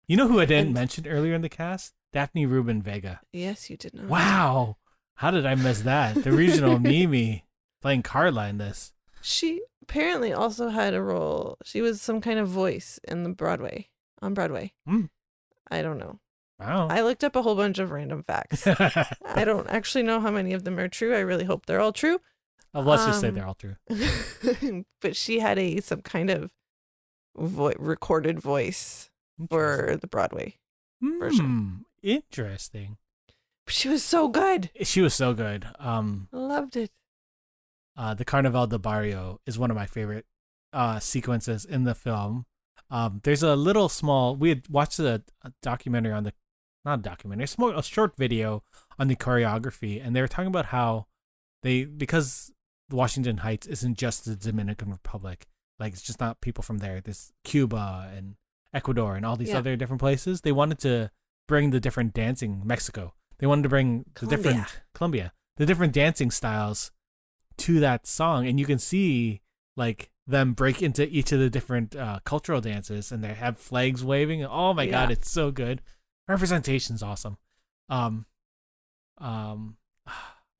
You know who I didn't mention earlier in the cast? Daphne Rubin-Vega. Yes, you did not. Wow. How did I miss that? The regional Mimi playing Carla in this. She apparently also had a role. She was some kind of voice in on Broadway. I don't know. Wow. I looked up a whole bunch of random facts. I don't actually know how many of them are true. I really hope they're all true. Let's just say they're all true. But she had some kind of recorded voice for the Broadway version. Interesting. She was so good. She was so good. Loved it. The Carnaval de Barrio is one of my favorite sequences in the film. There's a little small. We had watched a documentary on a short video on the choreography, and they were talking about how because Washington Heights isn't just the Dominican Republic, like it's just not people from there. There's Cuba and Ecuador and all these other different places. They wanted to bring the different dancing Mexico. They wanted to bring the different dancing styles to that song, and you can see like them break into each of the different cultural dances, and they have flags waving. Oh my god, it's so good. Representation's awesome.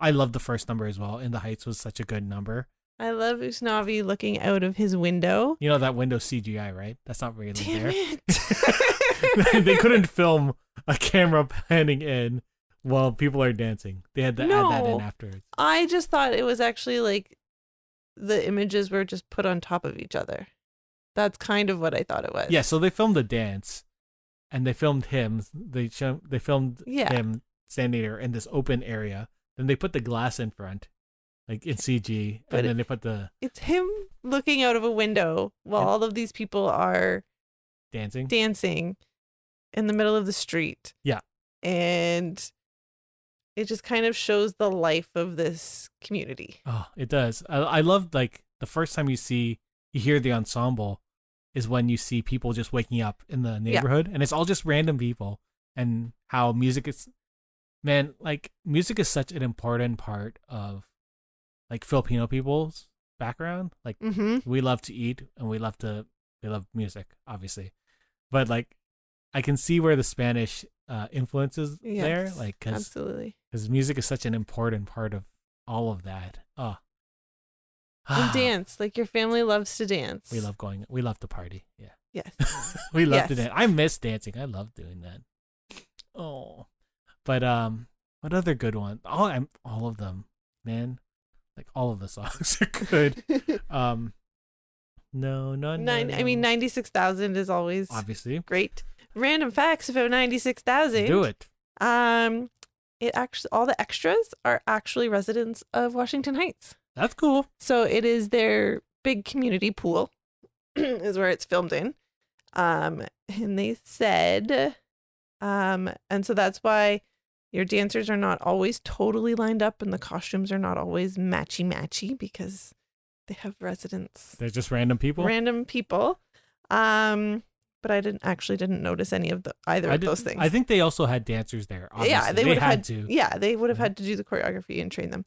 I love the first number as well. In the Heights was such a good number. I love Usnavi looking out of his window. You know that window CGI, right? That's not really Damn there. It. They couldn't film a camera panning in while people are dancing. They had to add that in afterwards. I just thought it was actually like the images were just put on top of each other. That's kind of what I thought it was. Yeah, so they filmed the dance, and they filmed him. They filmed him standing there in this open area. Then they put the glass in front, like in CG, and then they put it's him looking out of a window while all of these people are dancing in the middle of the street. Yeah. And it just kind of shows the life of this community. Oh, it does. I love like the first time you hear the ensemble is when you see people just waking up in the neighborhood, and it's all just random people, and how music is. Man, like music is such an important part of like Filipino people's background. Like we love to eat and we love music, obviously. But like I can see where the Spanish influence is there, like absolutely. Because music is such an important part of all of that. Oh, And dance. Like your family loves to dance. We love to party. Yeah. Yes. We love to dance. I miss dancing. I love doing that. Oh. But what other good one? All of them, man. Like all of the songs are good. No. I mean, 96,000 is always obviously great. Random facts about 96,000. Do it. It actually, all the extras are actually residents of Washington Heights. That's cool. So it is their big community pool is where it's filmed in. And they said, and so that's why your dancers are not always totally lined up and the costumes are not always matchy because they have residents. They're just random people? Random people. But I didn't notice any of either of those things. I think they also had dancers there. Obviously. Yeah, they would have had to. Yeah, they would have Mhm. had to do the choreography and train them.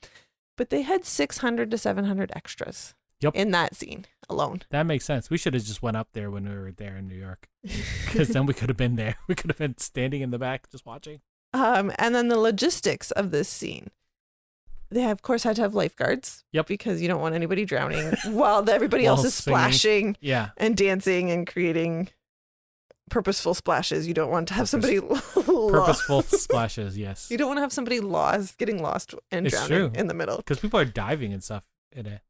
But they had 600 to 700 extras. Yep. In that scene alone. That makes sense. We should have just went up there when we were there in New York, because then we could have been there. We could have been standing in the back just watching. And then the logistics of this scene. They of course had to have lifeguards. Yep. Because you don't want anybody drowning while everybody else is singing. splashing. Yeah. And dancing and creating purposeful splashes. You don't want to have somebody purposeful splashes. Yes. You don't want to have somebody getting lost and It's drowning true. in the middle. Because people are diving and stuff in it.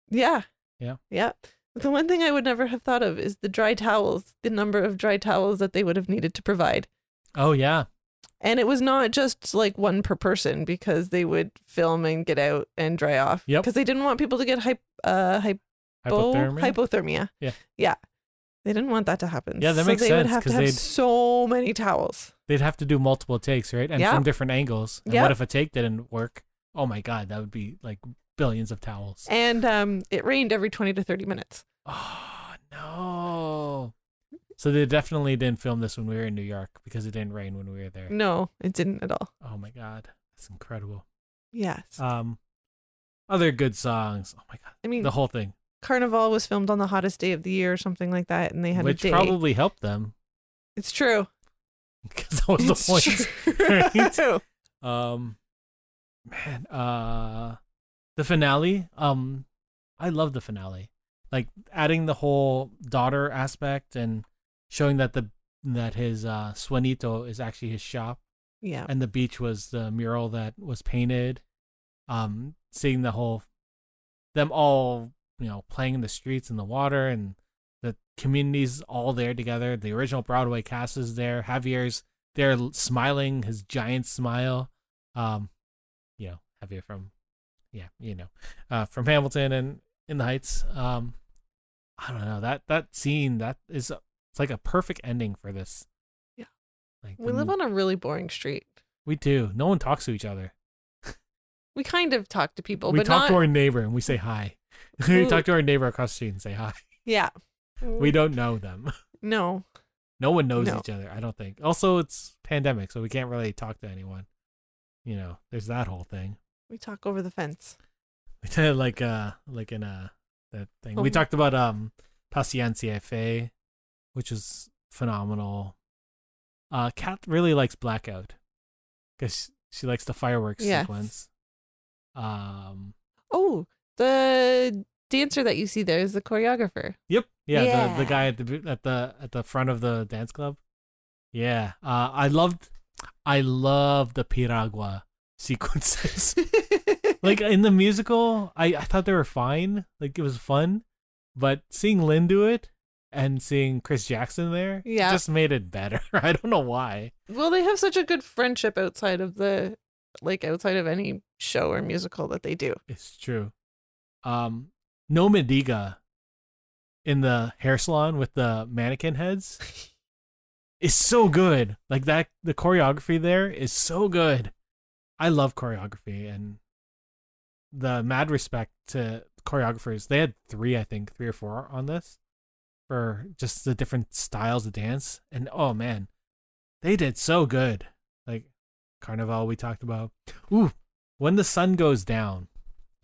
Yeah. Yeah. Yeah. The one thing I would never have thought of is the dry towels, the number of dry towels that they would have needed to provide. Oh, yeah. And it was not just like one per person because they would film and get out and dry off. Yep. Because they didn't want people to get hypothermia. Yeah. Yeah. They didn't want that to happen. Yeah, that makes they sense. would have to have so many towels. They'd have to do multiple takes, right? And Yeah. from different angles. And Yeah. what if a take didn't work? Oh, my God. That would be like billions of towels. And it rained every 20 to 30 minutes. Oh, no. So they definitely didn't film this when we were in New York because it didn't rain when we were there. No, it didn't at all. Oh, my God. That's incredible. Yes. Other good songs. Oh, my God. I mean, The whole thing. Carnival was filmed on the hottest day of the year or something like that, and they had Which a day. probably helped them. It's true. Because that was the point. True. Right? Man, the finale. I love the finale. Like adding the whole daughter aspect and showing that his Suanito is actually his shop. Yeah. And the beach was the mural that was painted. Seeing them all, playing in the streets in the water and the community's all there together. The original Broadway cast is there. Javier's there smiling, his giant smile. Javier from Hamilton and In the Heights. I don't know, that scene, it's like a perfect ending for this. Yeah. Like We live on a really boring street. We do. No one talks to each other. We kind of talk to people, We but talk not... to our neighbor and we say hi. We talk to our neighbor across the street and say hi. Yeah. We don't know them. No. No one knows each other, I don't think. Also, it's pandemic, so we can't really talk to anyone. There's that whole thing. We talk over the fence. We did like in that thing. We talked about Paciencia, which is phenomenal. Kat really likes Blackout because she likes the fireworks sequence. Oh, the dancer that you see there is the choreographer. Yep. Yeah. The guy at the front of the dance club. Yeah. I love the piragua sequences. Like in the musical, I thought they were fine. Like it was fun, but seeing Lin do it and seeing Chris Jackson there just made it better. I don't know why. Well, they have such a good friendship outside of any show or musical that they do. It's true. No Mediga in the hair salon with the mannequin heads is so good. Like that, the choreography there is so good. I love choreography and the mad respect to choreographers. They had 3 or 4 on this for just the different styles of dance. And oh man, they did so good. Like Carnival we talked about. Ooh, When the Sun Goes Down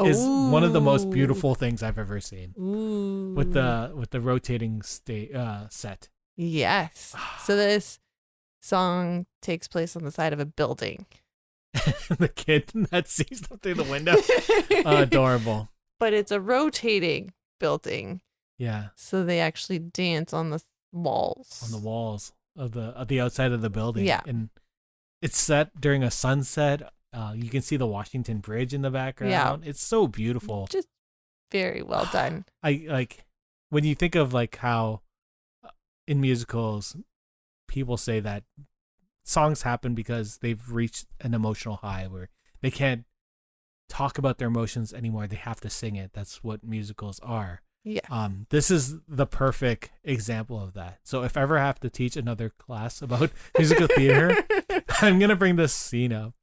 is one of the most beautiful things I've ever seen. Ooh. With the rotating set. Yes. So this song takes place on the side of a building. The kid that sees them through the window. Adorable. but it's a rotating building. Yeah. So they actually dance on the walls. On the walls of the outside of the building. Yeah. And it's set during a sunset. You can see the Washington Bridge in the background. Yeah. It's so beautiful. Just very well done. I like when you think of like how in musicals people say that songs happen because they've reached an emotional high where they can't talk about their emotions anymore. They have to sing it. That's what musicals are. Yeah. This is the perfect example of that. So if ever I have to teach another class about musical theater, I'm going to bring this scene up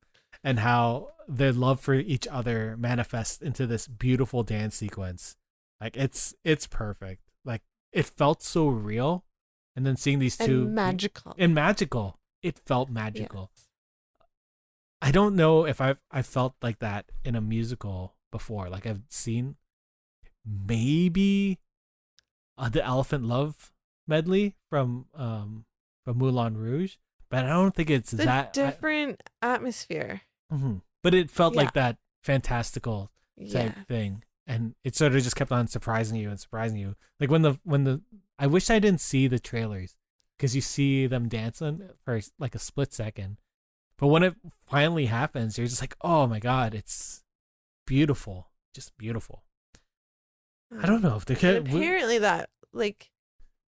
and how their love for each other manifests into this beautiful dance sequence. Like it's perfect. Like it felt so real. And then seeing these two and magical. It felt magical. Yes. I don't know if I felt like that in a musical before. Like I've seen maybe the Elephant Love medley from Moulin Rouge, but I don't think it's that different atmosphere. Mm-hmm. But it felt like that fantastical type Yeah. thing, and it sort of just kept on surprising you. Like when the I wish I didn't see the trailers because you see them dancing for like a split second, but when it finally happens, you're just like, oh my god, it's beautiful, just beautiful. I don't know if they can. Apparently, that like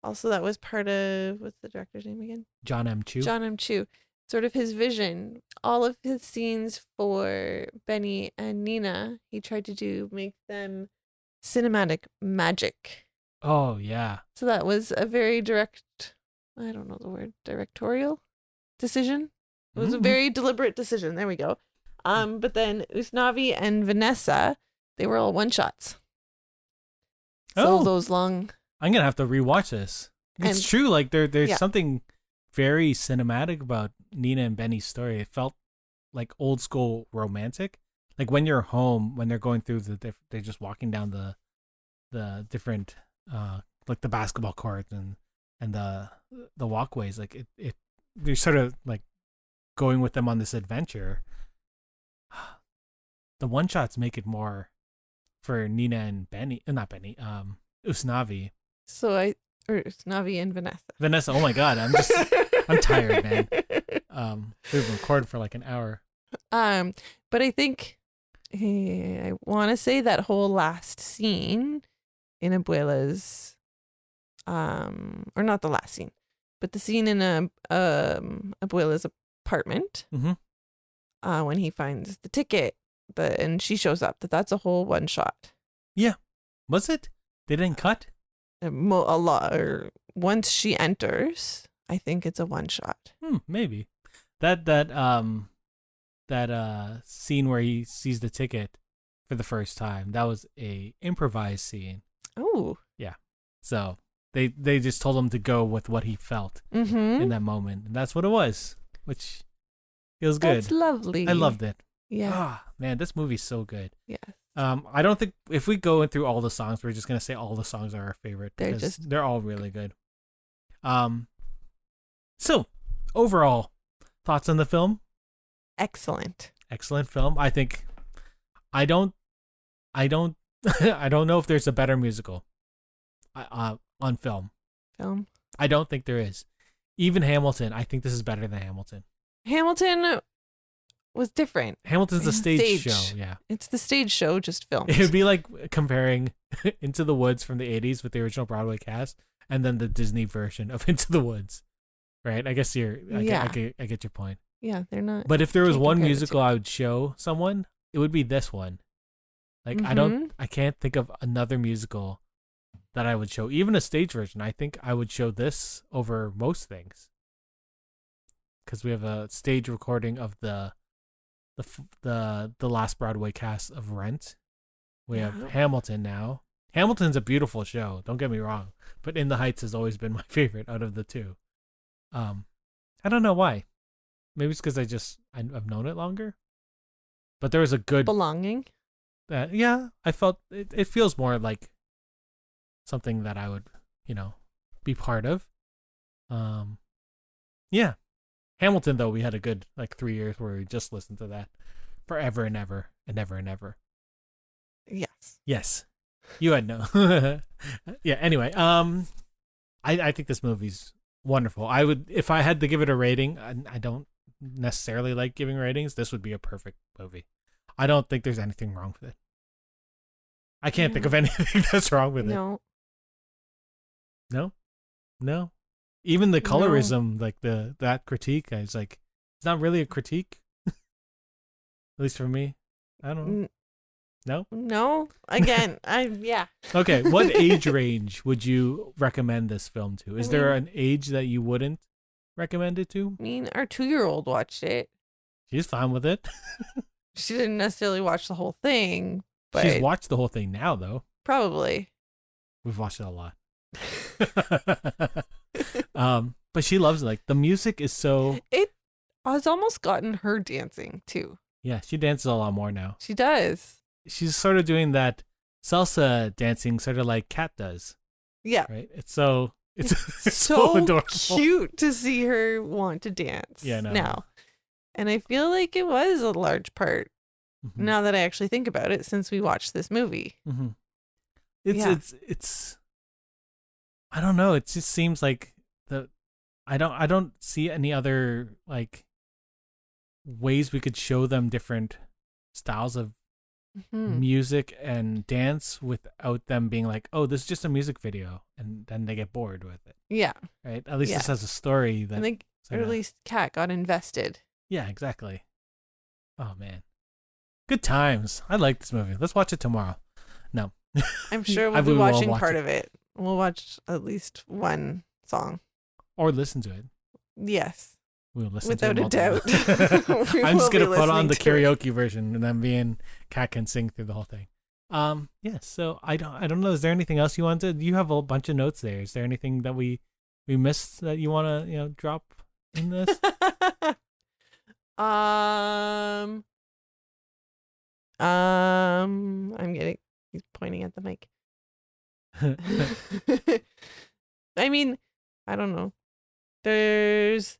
also that was part of what's the director's name again? Jon M. Chu. Jon M. Chu. Sort of his vision. All of his scenes for Benny and Nina, he tried to make them cinematic magic. Oh yeah. So that was a very direct. I don't know the word. Directorial decision. It was a very deliberate decision. There we go. But then Usnavi and Vanessa, they were all one shots. So those long. I'm gonna have to rewatch this. It's true. Like there's something very cinematic about Nina and Benny's story. It felt like old school romantic. Like when you're home, when they're going through they're just walking down the different like the basketball courts and the walkways. Like it they're sort of like going with them on this adventure. The one shots make it more for Nina and Benny, not Benny, Usnavi. Or Usnavi and Vanessa. Vanessa, oh my god, I'm tired, man. We've recorded for like an hour. But I think I want to say that whole last scene in Abuela's, or not the last scene, but the scene in Abuela's apartment, when he finds the ticket, and she shows up, that's a whole one shot. Yeah, was it? They didn't cut. A lot, or once she enters, I think it's a one shot. Maybe that scene where he sees the ticket for the first time, that was a improvised scene. Oh, yeah. So they just told him to go with what he felt in that moment, and that's what it was, which feels good. That's lovely. I loved it. Yeah. Man, this movie's so good. Yes. I don't think if we go through all the songs, we're just gonna say all the songs are our favorite because they're all really good. So overall thoughts on the film? Excellent film. I think I don't I don't know if there's a better musical on film. I don't think there is. Even Hamilton, I think this is better than Hamilton. Hamilton was different. Hamilton's a stage show, yeah. It's the stage show, just filmed. It would be like comparing Into the Woods from the 80s with the original Broadway cast and then the Disney version of Into the Woods. Right? I guess I get your point. Yeah, they're not. But if there was one musical I would show someone, it would be this one. Like I can't think of another musical that I would show, even a stage version. I think I would show this over most things. Cuz we have a stage recording of the last Broadway cast of Rent. We have Hamilton now. Hamilton's a beautiful show, don't get me wrong, but In the Heights has always been my favorite out of the two. I don't know why. Maybe it's because I've known it longer. But there was a good belonging. I felt it feels more like something that I would, be part of. Yeah. Hamilton, though, we had a good 3 years where we just listened to that forever and ever and ever and ever. Yes. Yes. You had no. Yeah. Anyway, I think this movie's wonderful. I would, if I had to give it a rating, I don't necessarily like giving ratings. This would be a perfect movie. I don't think there's anything wrong with it. I can't think of anything that's wrong with it. No. Even the colorism, like that critique, I was like, it's not really a critique. At least for me. I don't know. No. Again, yeah. Okay, what age range would you recommend this film to? Is there an age that you wouldn't recommend it to? I mean, our 2-year-old watched it. She's fine with it. She didn't necessarily watch the whole thing, but she's watched the whole thing now, though. Probably. We've watched it a lot. But she loves it. Like, the music is so... It has almost gotten her dancing, too. Yeah, she dances a lot more now. She does. She's sort of doing that salsa dancing, sort of like Kat does. Yeah. Right? It's so adorable. Cute to see her want to dance now. And I feel like it was a large part, now that I actually think about it, since we watched this movie. Mm-hmm. It's I don't know. It just seems like I don't see any other like ways we could show them different styles of music and dance without them being like, oh, this is just a music video, and then they get bored with it. Yeah. Right? At least this has a story that... I think, or at least Kat got invested. Yeah, exactly. Oh, man. Good times. I like this movie. Let's watch it tomorrow. No. I'm sure we'll be watching part of it. We'll watch at least one song. Or listen to it. Yes. We'll listen without to it a doubt. I'm just going to put on the karaoke version, and then me and Kat can sing through the whole thing. Yeah, so I don't know. Is there anything else you wanted? You have a bunch of notes there. Is there anything that we missed that you want to, drop in this? He's pointing at the mic. I mean, I don't know. There's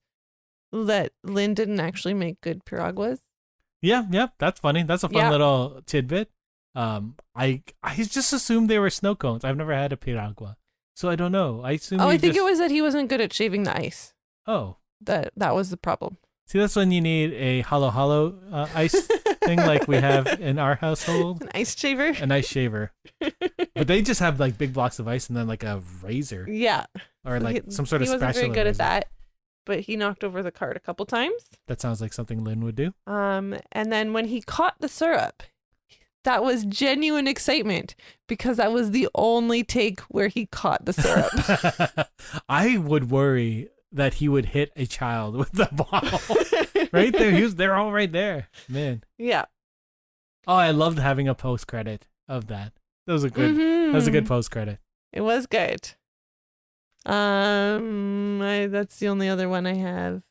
that Lin didn't actually make good piraguas. Yeah, that's funny. That's a fun little tidbit. I just assumed they were snow cones. I've never had a piragua, so I don't know. I assume. I think it was that he wasn't good at shaving the ice. Oh, that was the problem. See, that's when you need a hollow ice thing like we have in our household. An ice shaver. An ice shaver. But they just have like big blocks of ice and then like a razor. Yeah. Or like some sort of spatula. He wasn't very good at that, but he knocked over the cart a couple times. That sounds like something Lin would do. And then when he caught the syrup, that was genuine excitement because that was the only take where he caught the syrup. I would worry that he would hit a child with the bottle. Right there. They're all right there. Man. Yeah. Oh, I loved having a post credit of that. That was a good that was a good post credit. It was good. That's the only other one I have.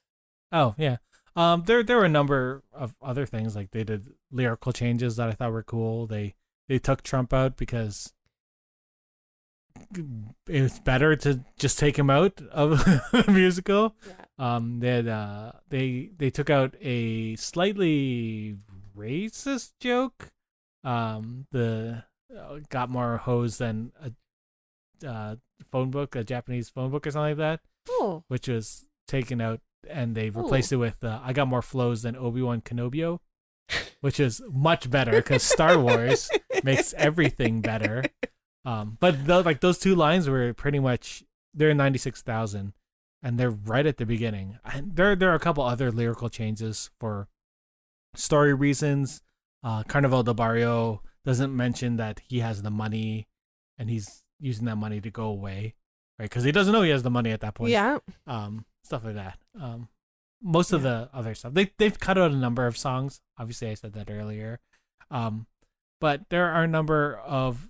Oh, yeah. There were a number of other things, like they did lyrical changes that I thought were cool. They took Trump out because it's better to just take him out of a musical. Yeah. They took out a slightly racist joke. Got more hoes than a phone book, a Japanese phone book or something like that. Oh. Which was taken out, and they replaced it with I got more flows than Obi-Wan Kenobi, which is much better because Star Wars makes everything better. But those two lines were pretty much, they're 96,000 and they're right at the beginning. And there are a couple other lyrical changes for story reasons. Carnival del Barrio doesn't mention that he has the money and he's using that money to go away, right? Because he doesn't know he has the money at that point. Yeah. Stuff like that. Most of the other stuff, they've cut out a number of songs. Obviously, I said that earlier. But there are a number of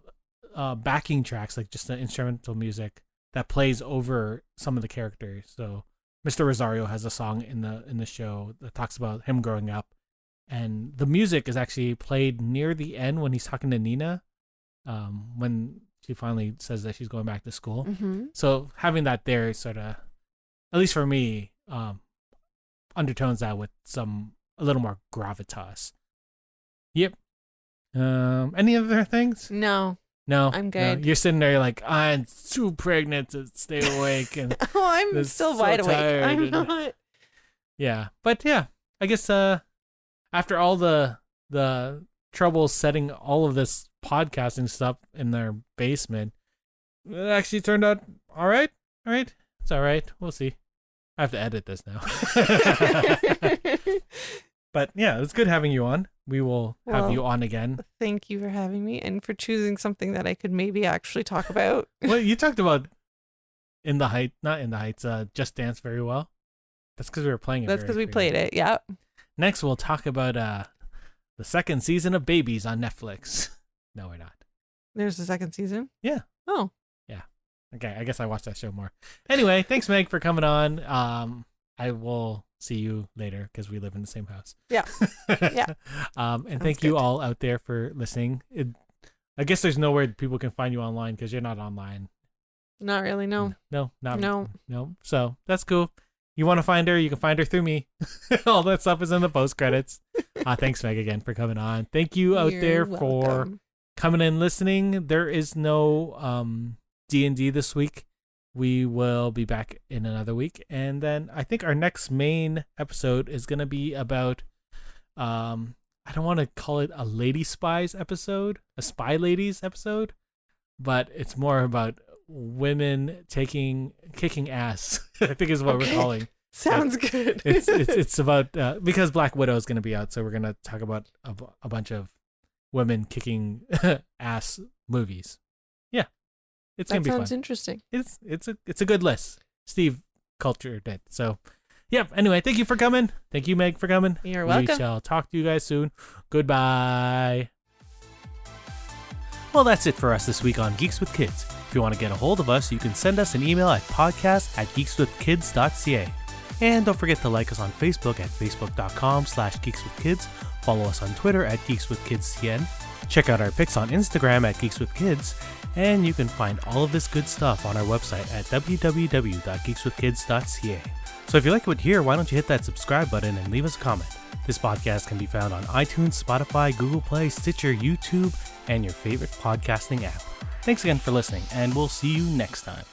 backing tracks, like just the instrumental music that plays over some of the characters. So Mr. Rosario has a song in the show that talks about him growing up, and the music is actually played near the end when he's talking to Nina, when she finally says that she's going back to school. Mm-hmm. So having that there sort of, at least for me, undertones that with a little more gravitas. Yep. Any other things? No. No, I'm good. No. You're sitting there, you're like, I'm too pregnant to stay awake, and Oh, I'm still so wide awake. tired I'm and- not. yeah. But yeah, I guess after all the trouble setting all of this podcasting stuff in their basement, it actually turned out all right. All right, it's all right. We'll see. I have to edit this now. But yeah, it was good having you on. We will have Well, you on again. Thank you for having me and for choosing something that I could maybe actually talk about. Well, you talked about not In the Heights, Just Dance very well. That's because we were playing it. That's because we played it. Yeah. Next, we'll talk about the second season of Babies on Netflix. No, we're not. There's the second season. Yeah. Oh. Okay, I guess I watched that show more. Anyway, thanks, Meg, for coming on. I will see you later because we live in the same house. Yeah. Yeah. And thank you all out there for listening. I guess there's nowhere people can find you online because you're not online. Not really. No. No. No. So that's cool. You want to find her, you can find her through me. All that stuff is in the post credits. Thanks, Meg, again for coming on. Thank you out You're there for welcome. coming and listening. There is no D&D this week. We will be back in another week, and then I think our next main episode is going to be about I don't want to call it a lady spies episode, a spy ladies episode, but it's more about women kicking ass. I think is what we're calling. Sounds good. It's about because Black Widow is going to be out, so we're going to talk about a bunch of women kicking ass movies. Yeah, it's going to be fun. Sounds interesting. It's a good list. Steve cultured it. So, yeah. Anyway, thank you for coming. Thank you, Meg, for coming. You're welcome. We shall talk to you guys soon. Goodbye. Well, that's it for us this week on Geeks with Kids. If you want to get a hold of us, you can send us an email at podcast@geekswithkids.ca. And don't forget to like us on Facebook at facebook.com/geekswithkids. Follow us on Twitter at geekswithkidscn. Check out our pics on Instagram at geekswithkids. And you can find all of this good stuff on our website at www.geekswithkids.ca. So if you like what you hear, why don't you hit that subscribe button and leave us a comment. This podcast can be found on iTunes, Spotify, Google Play, Stitcher, YouTube, and your favorite podcasting app. Thanks again for listening, and we'll see you next time.